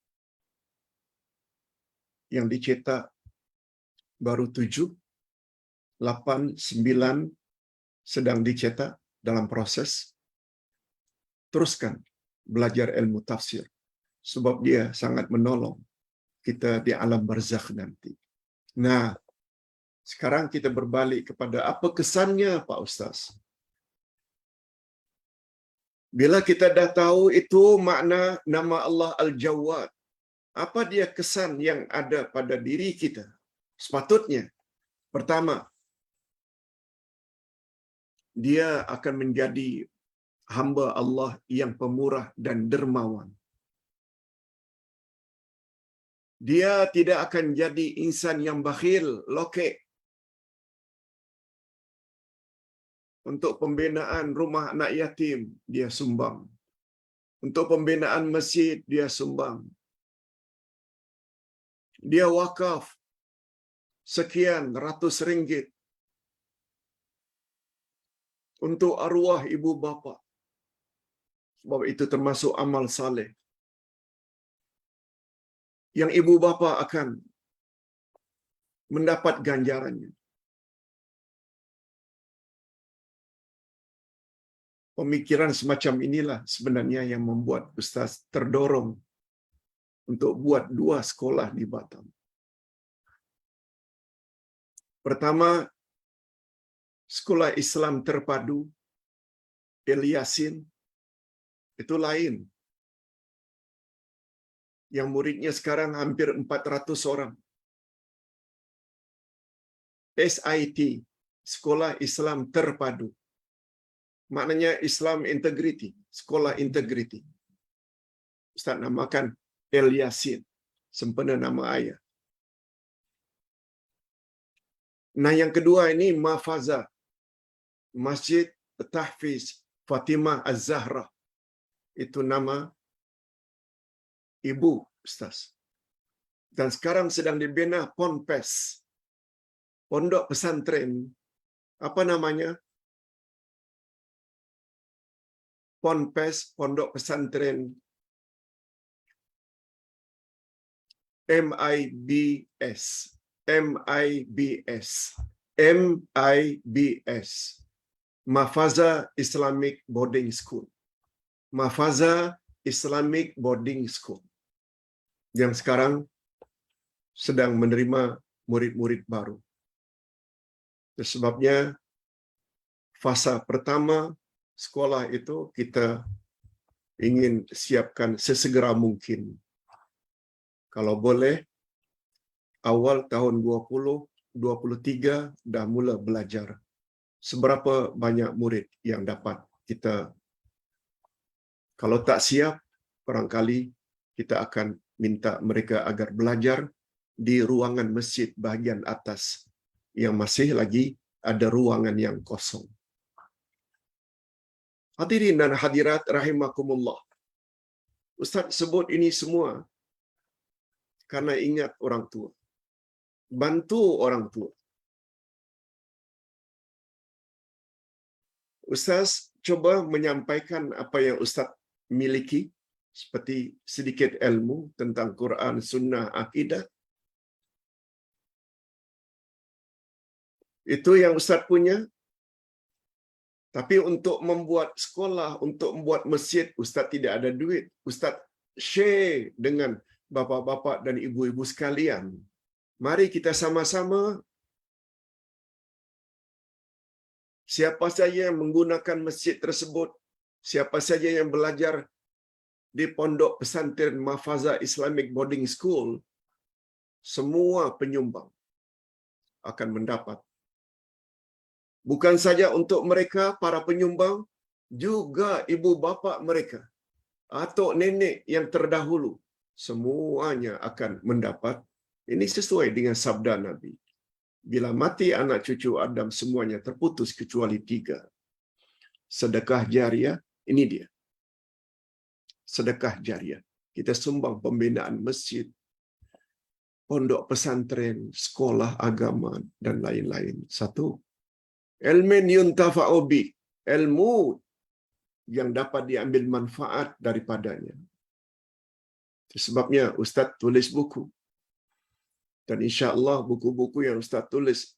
yang dicetak baru 7, 8, 9 sedang dicetak dalam proses. Teruskan belajar ilmu tafsir, sebab dia sangat menolong kita di alam barzakh nanti. Nah, sekarang kita berbalik kepada apa kesannya Pak Ustaz. Bila kita dah tahu itu makna nama Allah Al-Jawad, apa dia kesan yang ada pada diri kita? Sepatutnya, pertama, dia akan menjadi hamba Allah yang pemurah dan dermawan. Dia tidak akan jadi insan yang bakhil, lokek. Untuk pembinaan rumah anak yatim, dia sumbang. Untuk pembinaan masjid, dia sumbang. Dia wakaf sekian ratus ringgit untuk arwah ibu bapa. Sebab itu termasuk amal saleh yang ibu bapa akan mendapat ganjarannya. Pemikiran semacam inilah sebenarnya yang membuat Ustaz terdorong untuk buat 2 sekolah di Batam. Pertama, Sekolah Islam Terpadu El Yasin, itu lain. Yang muridnya sekarang hampir 400 orang. SIT, Sekolah Islam Terpadu. Maknanya Islam Integrity, Sekolah Integrity. Ustaz namakan El Yasin, sempena nama ayah. Nah, yang kedua ini Mafaza, Masjid Tahfiz Fatimah Az-Zahra. Itu nama ibu Ustaz. Dan sekarang sedang dibina Ponpes, Pondok Pesantren. Apa namanya? Ponpes, Pondok Pesantren MIBS. MIBS. MIBS. Mafaza Islamic Boarding School. Mafaza Islamic Boarding School. Yang sekarang sedang menerima murid-murid baru. Sebabnya fasa pertama sekolah itu kita ingin siapkan sesegera mungkin. Kalau boleh, awal tahun 2023 dah mula belajar. Seberapa banyak murid yang dapat kita. Kalau tak siap, barangkali kita akan minta mereka agar belajar di ruangan masjid bahagian atas yang masih lagi ada ruangan yang kosong. Hadirin dan hadirat rahimakumullah. Ustaz sebut ini semua karena ingat orang tua. Bantu orang tua. Ustaz coba menyampaikan apa yang Ustaz miliki, seperti sedikit ilmu tentang Quran, Sunnah, Akidah. Itu yang Ustaz punya. Tapi untuk membuat sekolah, untuk membuat masjid, Ustaz tidak ada duit. Ustaz share dengan bapa-bapa dan ibu-ibu sekalian. Mari kita sama-sama, siapa saja yang menggunakan masjid tersebut, siapa saja yang belajar di pondok pesantren Mahfaza Islamic Boarding School, semua penyumbang akan mendapat. Bukan saja untuk mereka, para penyumbang, juga ibu bapa mereka, atau nenek yang terdahulu, semuanya akan mendapat. Ini sesuai dengan sabda Nabi. Bila mati anak cucu Adam, semuanya terputus kecuali 3. Sedekah jariah, ini dia. Sedekah jariah. Kita sumbang pembinaan masjid, pondok pesantren, sekolah agama, dan lain-lain. 1. Ilmin yuntafa'u bi, ilmu yang dapat diambil manfaat daripadanya. Sebabnya Ustaz tulis buku. Dan insya-Allah buku-buku yang Ustaz tulis,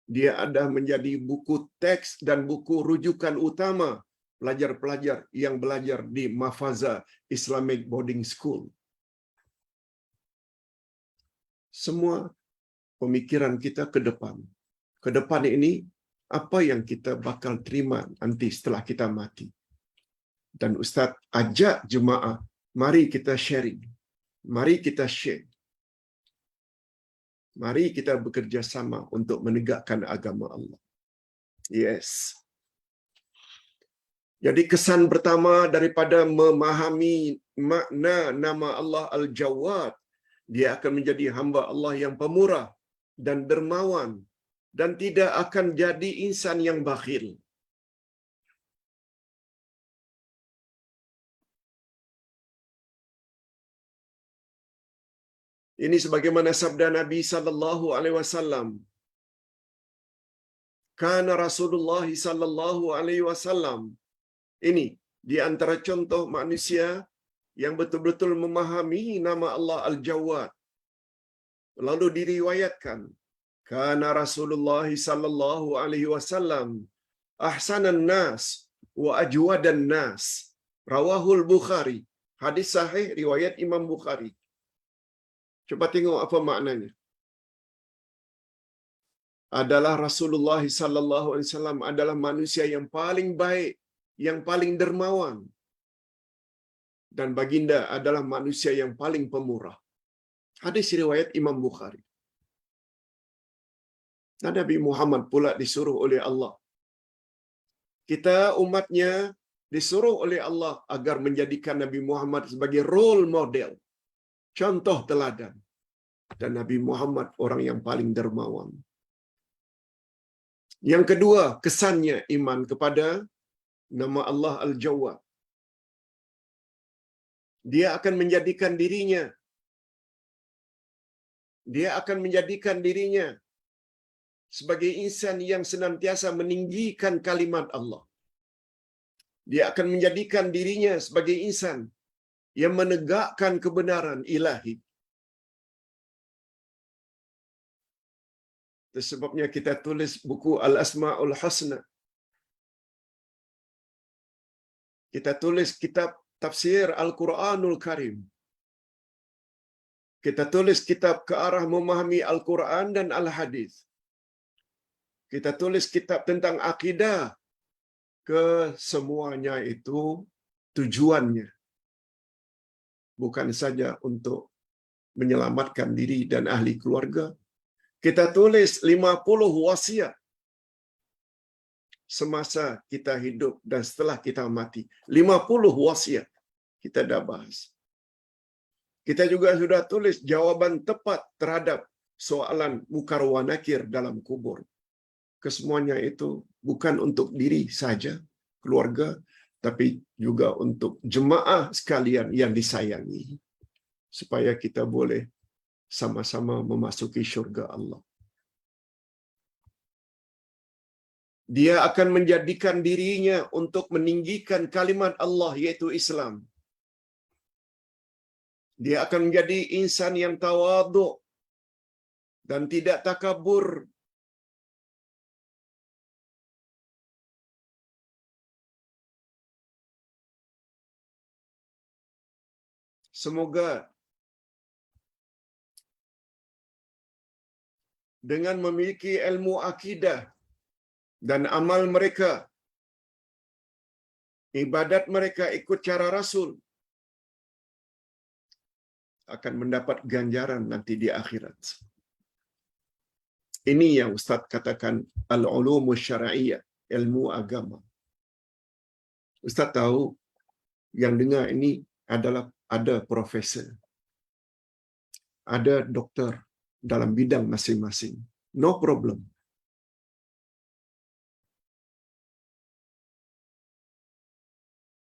dia ada menjadi buku teks dan buku rujukan utama pelajar-pelajar yang belajar di Mahfaza Islamic Boarding School. Semua pemikiran kita ke depan. Ke depan ini, apa yang kita bakal terima nanti setelah kita mati. Dan Ustaz ajak jemaah, mari kita sharing. Mari kita share. Mari kita bekerja sama untuk menegakkan agama Allah. Yes. Jadi kesan pertama daripada memahami makna nama Allah Al-Jawad, dia akan menjadi hamba Allah yang pemurah dan dermawan dan tidak akan jadi insan yang bakhil. Ini sebagaimana sabda Nabi sallallahu alaihi wasallam. Kana Rasulullah sallallahu alaihi wasallam. Ini di antara contoh manusia yang betul-betul memahami nama Allah Al-Jawad. Lalu diriwayatkan, kana Rasulullah sallallahu alaihi wasallam ahsanan nas wa ajwadan nas. Rawahul Bukhari. Hadis sahih riwayat Imam Bukhari. Coba tengok apa maknanya. Adalah Rasulullah sallallahu alaihi wasallam adalah manusia yang paling baik, yang paling dermawan. Dan baginda adalah manusia yang paling pemurah. Hadis riwayat Imam Bukhari. Dan Nabi Muhammad pula disuruh oleh Allah. Kita umatnya disuruh oleh Allah agar menjadikan Nabi Muhammad sebagai role model, contoh teladan. Dan Nabi Muhammad orang yang paling dermawan. Yang kedua, kesannya iman kepada nama Allah Al-Jawad. Dia akan menjadikan dirinya sebagai insan yang senantiasa meninggikan kalimat Allah. Dia akan menjadikan dirinya sebagai insan yang menegakkan kebenaran ilahi. Sebabnya kita tulis buku Al-Asma'ul Husna. Kita tulis kitab tafsir Al-Quranul Karim. Kita tulis kitab ke arah memahami Al-Quran dan Al-Hadis. Kita tulis kitab tentang akidah. Kesemuanya itu tujuannya bukan saja untuk menyelamatkan diri dan ahli keluarga. Kita tulis 50 wasiat semasa kita hidup dan setelah kita mati. 50 wasiat kita dah bahas. Kita juga sudah tulis jawapan tepat terhadap soalan mukar wa nakir dalam kubur. Kesemuanya itu bukan untuk diri saja, keluarga, tapi juga untuk jemaah sekalian yang disayangi. Supaya kita boleh sama-sama memasuki syurga Allah. Dia akan menjadikan dirinya untuk meninggikan kalimat Allah yaitu Islam. Dia akan menjadi insan yang tawaduk dan tidak takabur. Semoga dengan memiliki ilmu akidah dan amal mereka, ibadat mereka ikut cara Rasul, akan mendapat ganjaran nanti di akhirat. Ini yang Ustaz katakan al-ulumus syar'iyyah, ilmu agama. Ustaz tahu yang dengar ini adalah ada profesor, ada doktor dalam bidang masing-masing. No problem.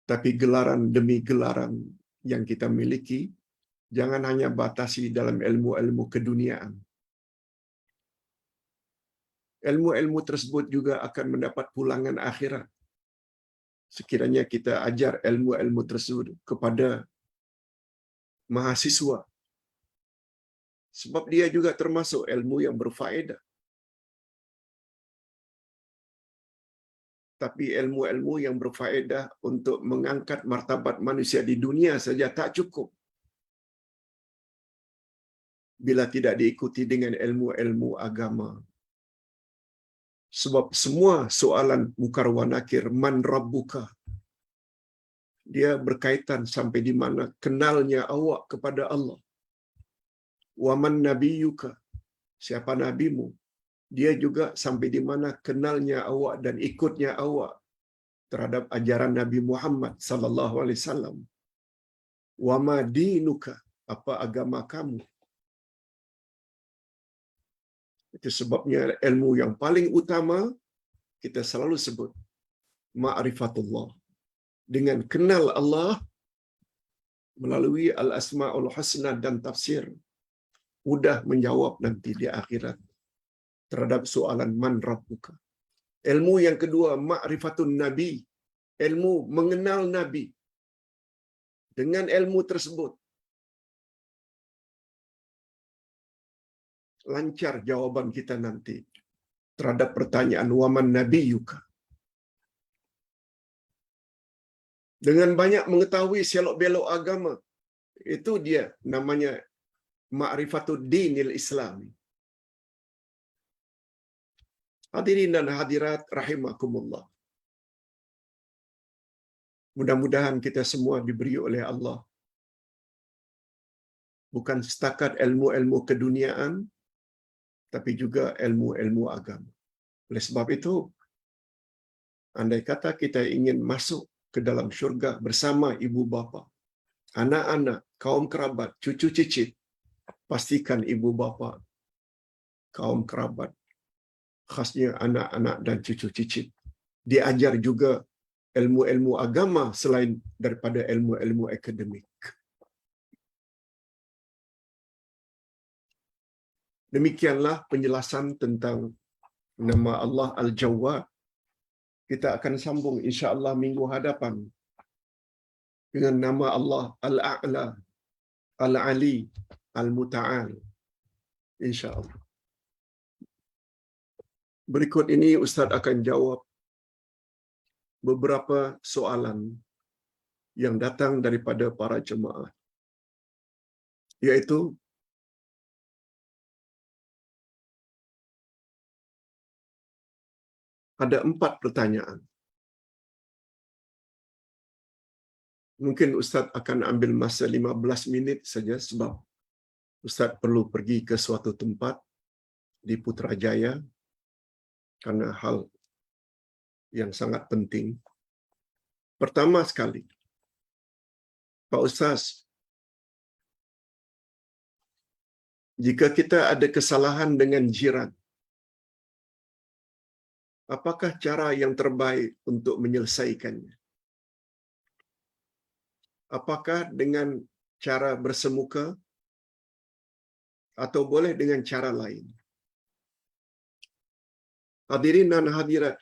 Tapi gelaran demi gelaran yang kita miliki, jangan hanya batasi dalam ilmu-ilmu keduniaan. Ilmu-ilmu tersebut juga akan mendapat pulangan akhirat. Sekiranya kita ajar ilmu-ilmu tersebut kepada mahasiswa. Sebab dia juga termasuk ilmu yang berfaedah. Tapi ilmu-ilmu yang berfaedah untuk mengangkat martabat manusia di dunia saja tak cukup bila tidak diikuti dengan ilmu-ilmu agama. Sebab semua soalan mukar wa nakir, man rabbuka, dia berkaitan sampai di mana kenalnya awak kepada Allah. Wa man nabiyuka, siapa nabimu? Dia juga sampai di mana kenalnya awak dan ikutnya awak terhadap ajaran Nabi Muhammad sallallahu alaihi wasallam. Wa ma dinuka, apa agama kamu? Itu sebabnya ilmu yang paling utama kita selalu sebut ma'rifatullah. Dengan kenal Allah melalui al-asma'ul husna dan tafsir, mudah menjawab nanti di akhirat terhadap soalan man rabbuka. Ilmu yang kedua, ma'rifatun nabi, ilmu mengenal nabi. Dengan ilmu tersebut lancar jawaban kita nanti terhadap pertanyaan waman nabiyuka. Dengan banyak mengetahui selok-belok agama, itu dia namanya ma'rifatud dinil islami. Hadirin dan hadirat rahimakumullah. Mudah-mudahan kita semua diberi oleh Allah bukan setakat ilmu-ilmu keduniaan, tapi juga ilmu-ilmu agama. Oleh sebab itu, andai kata kita ingin masuk ke dalam syurga bersama ibu bapa, anak-anak, kaum kerabat, cucu cicit, pastikan ibu bapa, kaum kerabat, khasnya anak-anak dan cucu cicit, diajar juga ilmu-ilmu agama selain daripada ilmu-ilmu akademik. Demikianlah penjelasan tentang nama Allah Al-Jawwad. Kita akan sambung insya-Allah minggu hadapan dengan nama Allah Al-A'la, Al-Ali, Al-Muta'al. Insya-Allah. Berikut ini Ustaz akan jawab beberapa soalan yang datang daripada para jemaah. Iaitu ada 4 pertanyaan. Mungkin Ustaz akan ambil masa 15 minit saja sebab Ustaz perlu pergi ke suatu tempat di Putrajaya karena hal yang sangat penting. Pertama sekali, Pak Ustaz, jika kita ada kesalahan dengan jiran, apakah cara yang terbaik untuk menyelesaikannya? Apakah dengan cara bersemuka atau boleh dengan cara lain. Hadirin dan hadirat,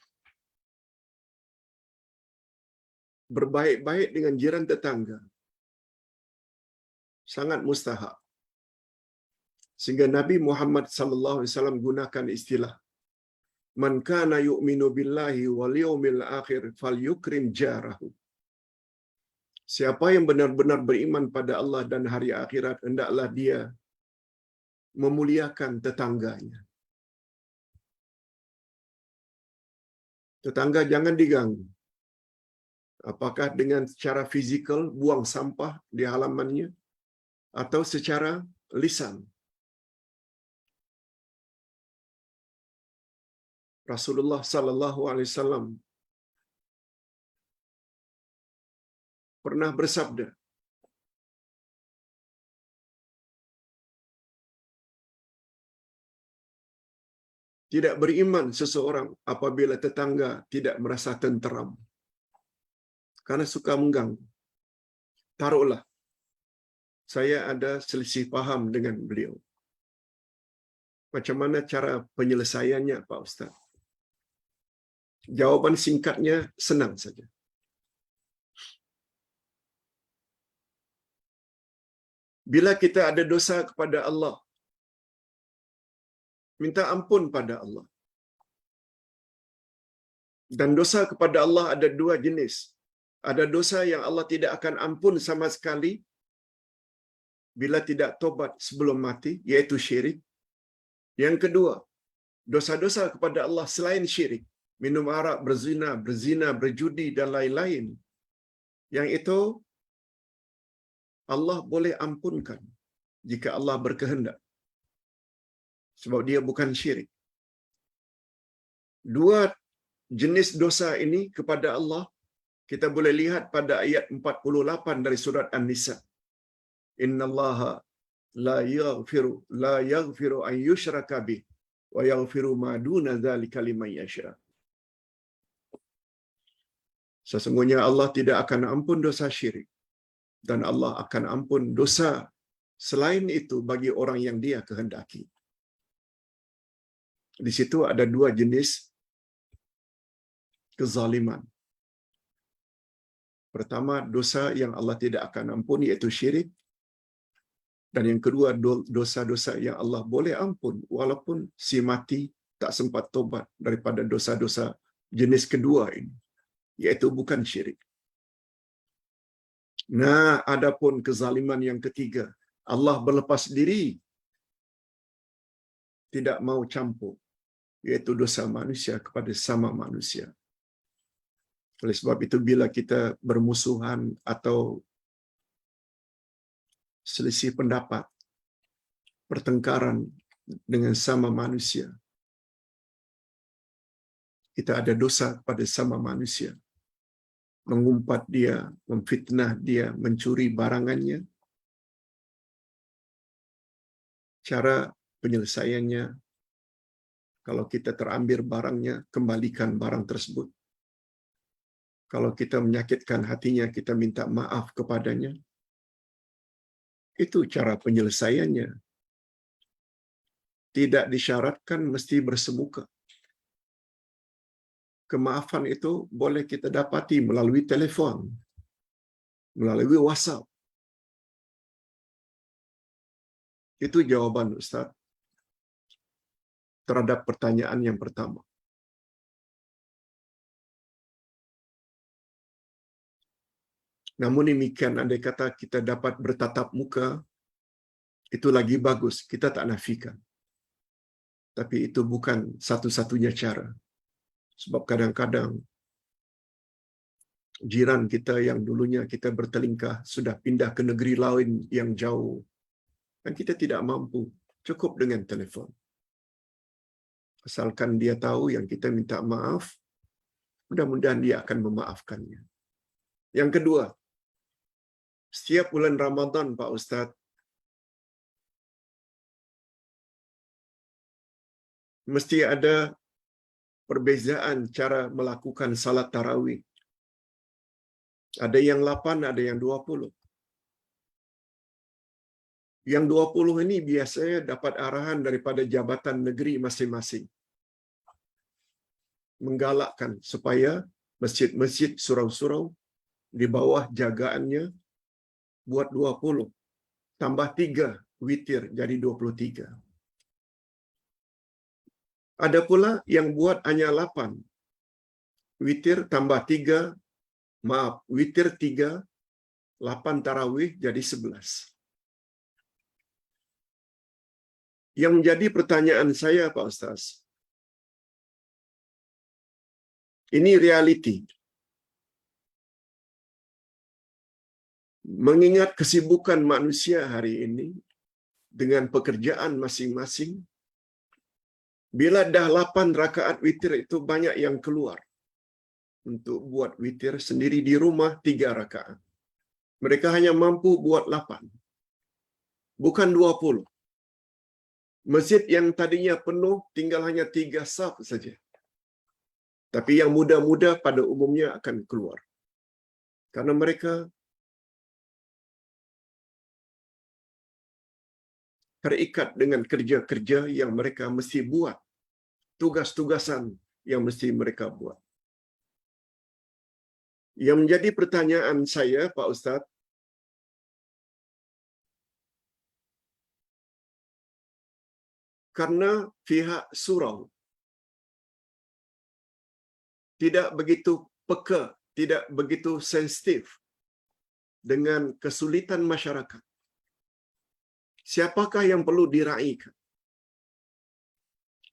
berbaik-baik dengan jiran tetangga sangat mustahab. Sehingga Nabi Muhammad sallallahu alaihi wasallam gunakan istilah man kana yu'minu billahi wal yawmil akhir falyukrim jarahu. Siapa yang benar-benar beriman pada Allah dan hari akhirat, hendaklah dia memuliakan tetangganya. Tetangga jangan diganggu. Apakah dengan secara fizikal, buang sampah di halamannya, atau secara lisan. Rasulullah sallallahu alaihi wasallam pernah bersabda, tidak beriman seseorang apabila tetangga tidak merasa tenteram karena suka mengganggu. Taruhlah saya ada selisih paham dengan beliau. Macam mana cara penyelesaiannya, Pak Ustaz? Jawaban singkatnya senang saja. Bila kita ada dosa kepada Allah, minta ampun pada Allah. Dan dosa kepada Allah ada dua jenis. Ada dosa yang Allah tidak akan ampun sama sekali bila tidak tobat sebelum mati, yaitu syirik. Yang kedua, dosa-dosa kepada Allah selain syirik, minum arak, berzina, berjudi dan lain-lain, yang itu Allah boleh ampunkan jika Allah berkehendak, sebab dia bukan syirik. Dua jenis dosa ini kepada Allah kita boleh lihat pada ayat 48 dari surat An-Nisa. Innallaha la yaghfiru an yushraka bih wa yaghfiru ma duna dzalika liman yasha. Sesungguhnya Allah tidak akan ampun dosa syirik, dan Allah akan ampun dosa selain itu bagi orang yang dia kehendaki. Di situ ada dua jenis kezaliman. Pertama, dosa yang Allah tidak akan ampun, yaitu syirik. Dan yang kedua, dosa-dosa yang Allah boleh ampun walaupun si mati tak sempat tobat daripada dosa-dosa jenis kedua ini, yaitu bukan syirik. Nah, adapun kezaliman yang ketiga, Allah berlepas diri, tidak mau campur, yaitu dosa manusia kepada sama manusia. Oleh sebab itu, bila kita bermusuhan atau selisih pendapat, pertengkaran dengan sama manusia, kita ada dosa pada sama manusia, mengumpat dia, memfitnah dia, mencuri barangannya. Cara penyelesaiannya, kalau kita terambil barangnya, kembalikan barang tersebut. Kalau kita menyakitkan hatinya, kita minta maaf kepadanya. Itu cara penyelesaiannya. Tidak disyaratkan mesti bersemuka. Kemaafan itu boleh kita dapati melalui telefon, melalui WhatsApp. Itu jawaban Ustaz terhadap pertanyaan yang pertama. Namun demikian, andai kata kita dapat bertatap muka, itu lagi bagus, kita tak nafikan. Tapi itu bukan satu-satunya cara. Sebab kadang-kadang jiran kita yang dulunya kita bertelingkah sudah pindah ke negeri lain yang jauh, dan kita tidak mampu, cukup dengan telefon. Asalkan dia tahu yang kita minta maaf, mudah-mudahan dia akan memaafkannya. Yang kedua, setiap bulan Ramadan, Pak Ustaz, mesti ada perbezaan cara melakukan salat tarawih. Ada yang 8, ada yang 20. Yang 20 ini biasanya dapat arahan daripada jabatan negeri masing-masing. Menggalakkan supaya masjid-masjid, surau-surau di bawah jagaannya buat 20. Tambah 3 witir jadi 23. Ada pula yang buat hanya 8. Witir tambah 3, witir 3, 8 tarawih jadi 11. Yang menjadi pertanyaan saya, Pak Ustaz, ini realiti. Mengingat kesibukan manusia hari ini dengan pekerjaan masing-masing, bila dah 8 rakaat witir itu banyak yang keluar untuk buat witir sendiri di rumah 3 rakaat. Mereka hanya mampu buat 8. Bukan 20. Masjid yang tadinya penuh tinggal hanya 3 saf saja. Tapi yang muda-muda pada umumnya akan keluar. Karena mereka terikat dengan kerja-kerja yang mereka mesti buat. Tugas-tugasan yang mesti mereka buat. Yang menjadi pertanyaan saya, Pak Ustaz, karena pihak surau tidak begitu peka, tidak begitu sensitif dengan kesulitan masyarakat, siapakah yang perlu diraihkan?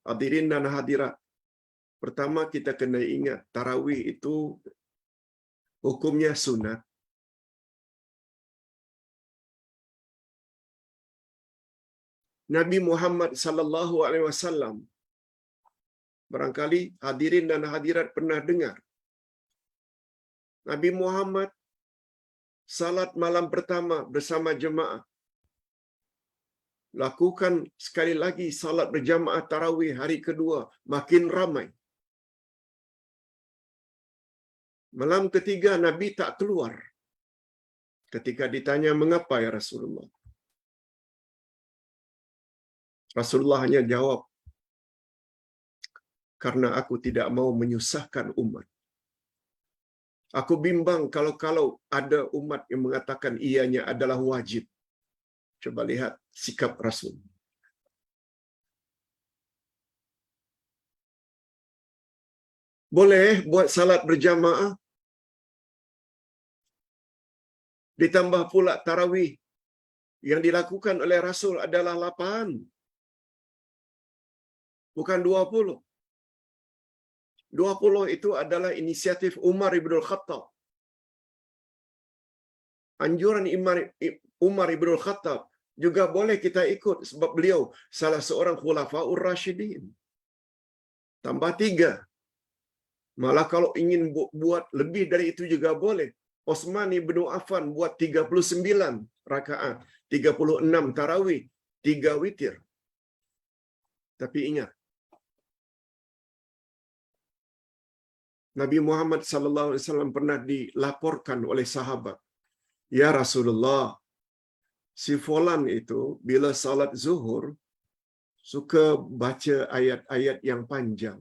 Hadirin dan hadirat, pertama kita kena ingat, tarawih itu hukumnya sunat. Nabi Muhammad sallallahu alaihi wasallam, barangkali hadirin dan hadirat pernah dengar, Nabi Muhammad salat malam pertama bersama jemaah. Lakukan sekali lagi salat berjamaah tarawih hari kedua, makin ramai. Malam ketiga Nabi tak keluar. Ketika ditanya mengapa ya Rasulullah, Rasulullah hanya jawab, karena aku tidak mau menyusahkan umat. Aku bimbang kalau ada umat yang mengatakan ianya adalah wajib. Coba lihat sikap Rasul. Boleh buat salat berjamaah, ditambah pula tarawih. Yang dilakukan oleh Rasul adalah 8. Bukan 20. 20 itu adalah inisiatif Umar ibn Khattab. Anjuran Umar ibn Khattab juga boleh kita ikut sebab beliau salah seorang khulafaur rasyidin. Tambah 3. Malah kalau ingin buat lebih dari itu juga boleh. Osman ibn Affan buat 39 rakaat, 36 tarawih, 3 witir. Tapi ingat, Nabi Muhammad sallallahu alaihi wasallam pernah dilaporkan oleh sahabat, "Ya Rasulullah, si fulan itu bila salat zuhur suka baca ayat-ayat yang panjang.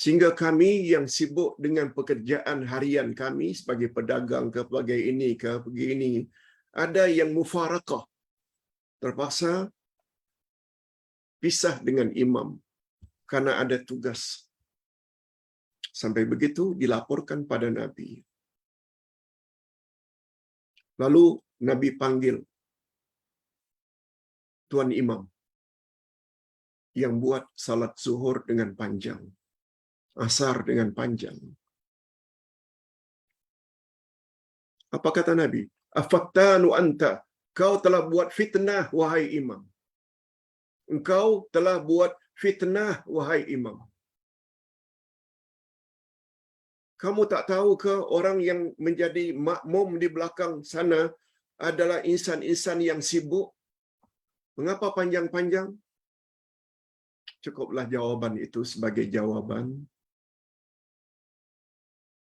Sehingga kami yang sibuk dengan pekerjaan harian kami sebagai pedagang ke sebagai ini ke begini, ada yang mufarakah, terpaksa pisah dengan imam karena ada tugas." Sampai begitu dilaporkan pada Nabi. Lalu Nabi panggil tuan imam yang buat salat zuhur dengan panjang, asar dengan panjang. Apa kata Nabi? "Afattanu anta, kau telah buat fitnah wahai imam. Engkau telah buat fitnah wahai imam. Kamu tak tahu ke orang yang menjadi makmum di belakang sana adalah insan-insan yang sibuk? Mengapa panjang-panjang?" Cukuplah jawaban itu sebagai jawaban.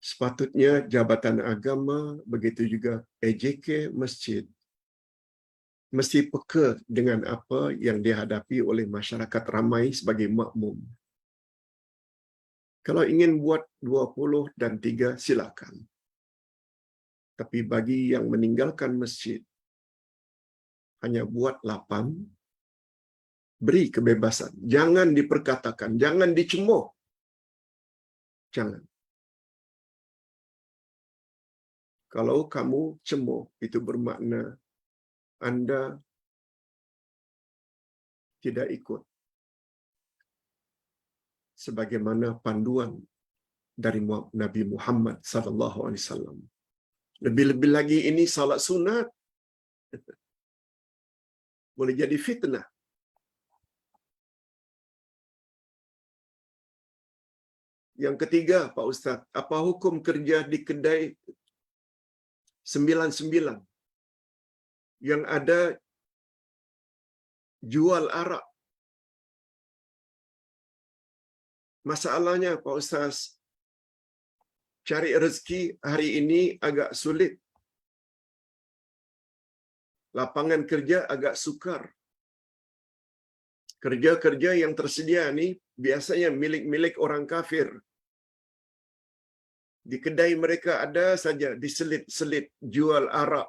Sepatutnya jabatan agama, begitu juga EJK masjid, mesti peka dengan apa yang dihadapi oleh masyarakat ramai sebagai makmum. Kalau ingin buat 20 dan 3, silakan. Tapi bagi yang meninggalkan masjid, hanya buat 8, beri kebebasan. Jangan diperkatakan, jangan dicemooh. Jangan. Kalau kamu cemoh, itu bermakna Anda tidak ikut sebagaimana panduan dari Nabi Muhammad sallallahu alaihi wasallam. Lebih-lebih lagi ini salat sunat. Boleh jadi fitnah. Yang ketiga, Pak Ustaz, apa hukum kerja di kedai 99 yang ada jual arak? Masalahnya, Pak Ustaz, cari rezeki hari ini agak sulit. Lapangan kerja agak sukar. Kerja-kerja yang tersedia ini biasanya milik-milik orang kafir. Di kedai mereka ada saja diselit-selit jual arak.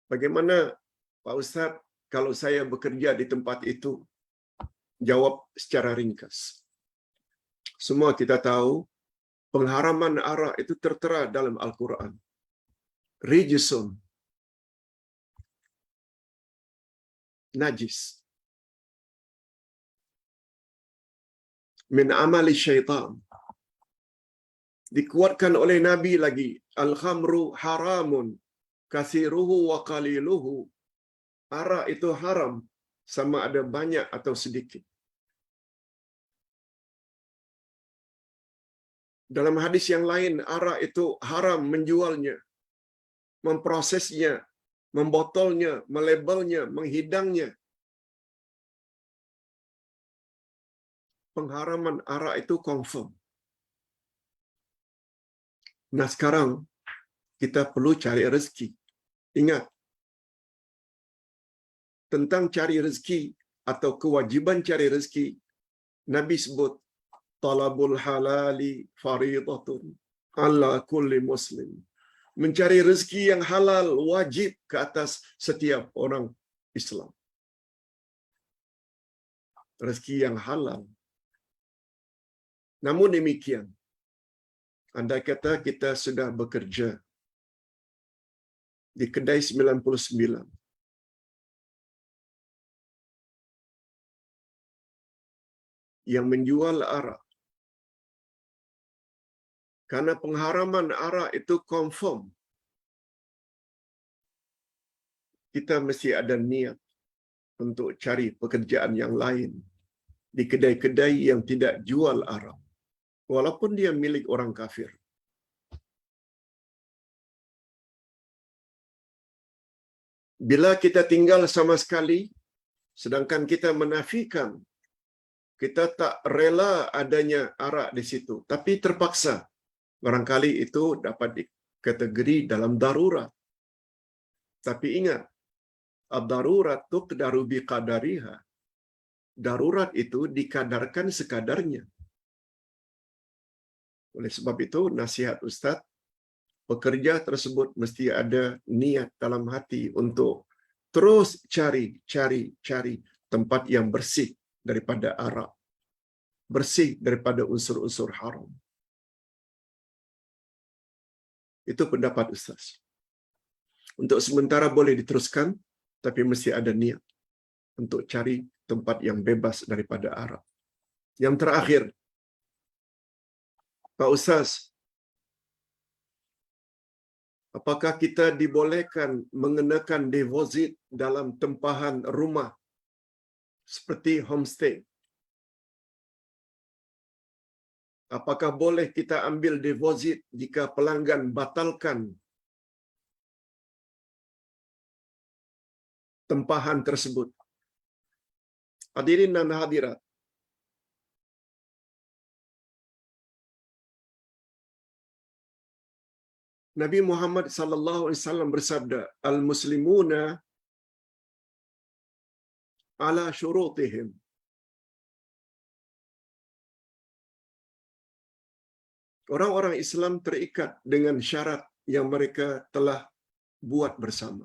Bagaimana, Pak Ustaz, kalau saya bekerja di tempat itu? Jawab secara ringkas. Semua kita tahu, pengharaman arak itu tertera dalam Al-Quran. Rijsun, najis, min amali syaitan. Dikuatkan oleh Nabi lagi, al-khamru haramun, kathiruhu wa qaliluhu. Arak itu haram, sama ada banyak atau sedikit. Dalam hadis yang lain, arak itu haram menjualnya, memprosesnya, membotolnya, melabelnya, menghidangnya. Pengharaman arak itu confirm. Nah sekarang, kita perlu cari rezeki. Ingat, tentang cari rezeki atau kewajiban cari rezeki, Nabi sebut, talabul halali faridatun ala kulli muslim. Mencari rezeki yang halal wajib ke atas setiap orang Islam. Rezeki yang halal. Namun demikian, andai kata kita sudah bekerja di kedai 99, yang menjual arak, karena pengharaman arak itu confirm, kita mesti ada niat untuk cari pekerjaan yang lain di kedai-kedai yang tidak jual arak, walaupun dia milik orang kafir. Bila kita tinggal sama sekali, sedangkan kita menafikan, kita tak rela adanya arak di situ, tapi terpaksa, barangkali itu dapat dikategori dalam darurat. Tapi ingat, ad-darurat tuqdaru biqadariha. Darurat itu dikadarkan sekadarnya. Oleh sebab itu, nasihat Ustaz, pekerja tersebut mesti ada niat dalam hati untuk terus cari tempat yang bersih daripada arak, bersih daripada unsur-unsur haram. Itu pendapat Ustaz. Untuk sementara boleh diteruskan, tapi mesti ada niat untuk cari tempat yang bebas daripada arak. Yang terakhir, Pak Ustaz, apakah kita dibolehkan mengenakan deposit dalam tempahan rumah seperti homestay? Apakah boleh kita ambil deposit jika pelanggan batalkan tempahan tersebut? Hadirin dan hadirat, Nabi Muhammad sallallahu alaihi wasallam bersabda, "Al-muslimuna ala syurutihim." Orang-orang Islam terikat dengan syarat yang mereka telah buat bersama.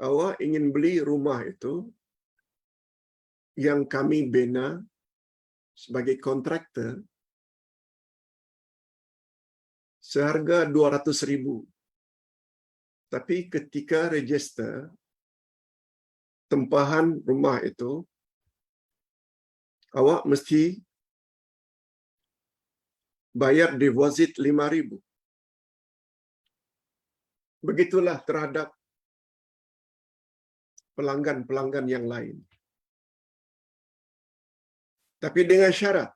Awak ingin beli rumah itu yang kami bina sebagai kontraktor seharga 200,000. Tapi ketika register tempahan rumah itu, awak mesti bayar deposit 5,000. Begitulah terhadap pelanggan-pelanggan yang lain. Tapi dengan syarat,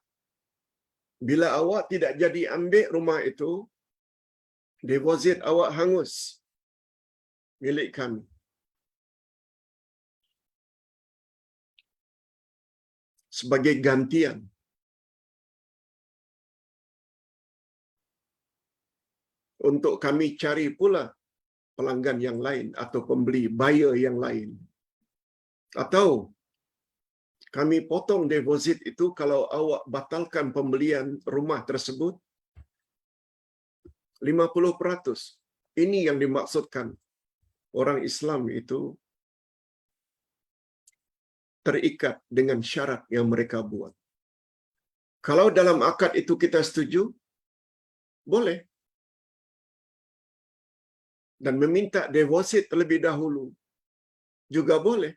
bila awak tidak jadi ambil rumah itu, deposit awak hangus milik kami. Sebagai gantian. Untuk kami cari pula pelanggan yang lain atau pembeli, buyer yang lain. Atau kami potong deposit itu kalau awak batalkan pembelian rumah tersebut 50%. Ini yang dimaksudkan orang Islam itu terikat dengan syarat yang mereka buat. Kalau dalam akad itu kita setuju, boleh. Dan meminta deposit terlebih dahulu juga boleh.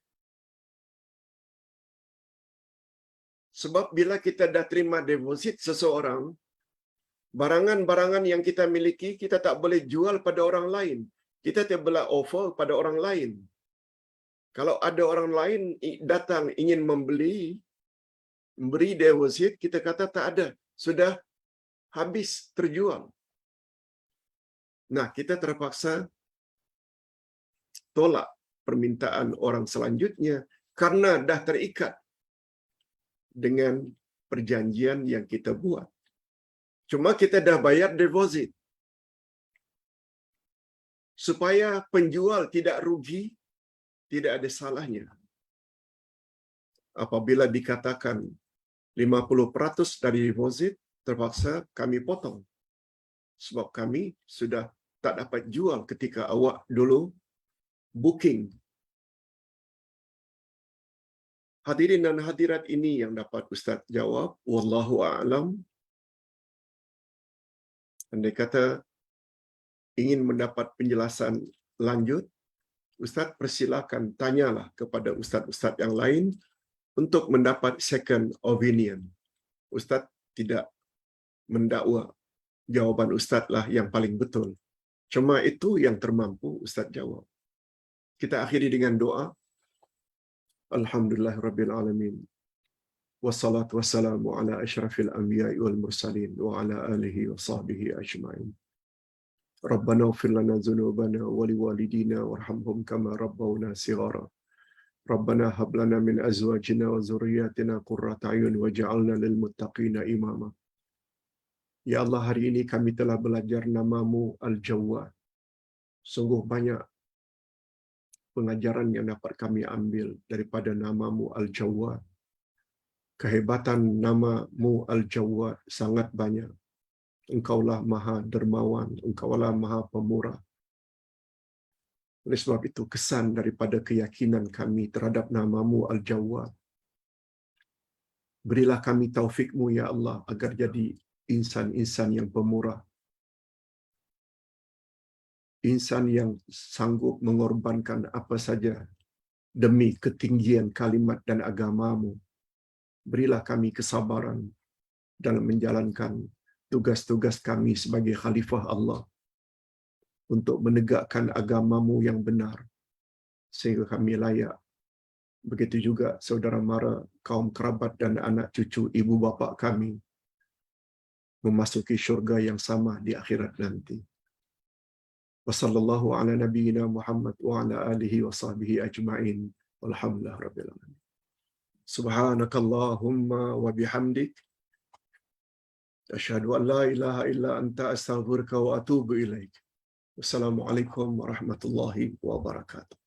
Sebab bila kita dah terima deposit seseorang, barangan-barangan yang kita miliki, kita tak boleh jual pada orang lain. Kita tak boleh offer pada orang lain. Kalau ada orang lain datang ingin memberi deposit, kita kata tak ada. Sudah habis terjual. Nah, kita terpaksa tolak permintaan orang selanjutnya karena dah terikat dengan perjanjian yang kita buat. Cuma kita dah bayar deposit. Supaya penjual tidak rugi, tidak ada salahnya apabila dikatakan 50% dari deposit terpaksa kami potong. Sebab kami sudah tak dapat jual ketika awak dulu booking. Hadirin dan hadirat, ini yang dapat Ustaz jawab. Wallahu a'lam. Andai kata ingin mendapat penjelasan lanjut, Ustaz persilakan tanyalah kepada ustaz-ustaz yang lain untuk mendapat second opinion. Ustaz tidak mendakwa jawapan Ustaz lah yang paling betul. Cuma itu yang termampu Ustaz jawab. Kita akhiri dengan doa. Alhamdulillahirabbil alamin. Wassalatu wassalamu ala asyrafil anbiya'i wal mursalin wa ala alihi wa sahbihi ajma'in. Rabbana ighfir lana dzunubana wa liwalidina warhamhum kama rabbawna shighara. Rabbana hab lana min azwajina wa dzurriyyatina qurrata a'yun waj'alna lil muttaqina imama. Ya Allah, hari ini kami telah belajar nama-Mu Al-Jawwad. Sungguh banyak pengajaran yang dapat kami ambil daripada nama-Mu Al-Jawwad. Kehebatan nama-Mu Al-Jawwad sangat banyak. Engkaulah Maha Dermawan, Engkaulah Maha Pemurah. Oleh sebab itu, kesan daripada keyakinan kami terhadap nama-Mu Al-Jawwad. Berilah kami taufik-Mu, Ya Allah, agar jadi insan-insan yang pemurah. Insan yang sanggup mengorbankan apa saja demi ketinggian kalimat dan agama-Mu. Berilah kami kesabaran dalam menjalankan tugas-tugas kami sebagai khalifah Allah untuk menegakkan agama-Mu yang benar sehingga kami layak. Begitu juga saudara mara, kaum kerabat dan anak cucu ibu bapa kami memasuki syurga yang sama di akhirat nanti. Wassallallahu ala nabiyyina Muhammad wa ala alihi wa sahbihi ajma'in. Walhamdulillah rabbil alamin. Subhanakallahumma wa bihamdik Asyhadu an la ilaha illa anta astaghfiruka wa atubu ilaik. Wassalamualaikum warahmatullahi wabarakatuh.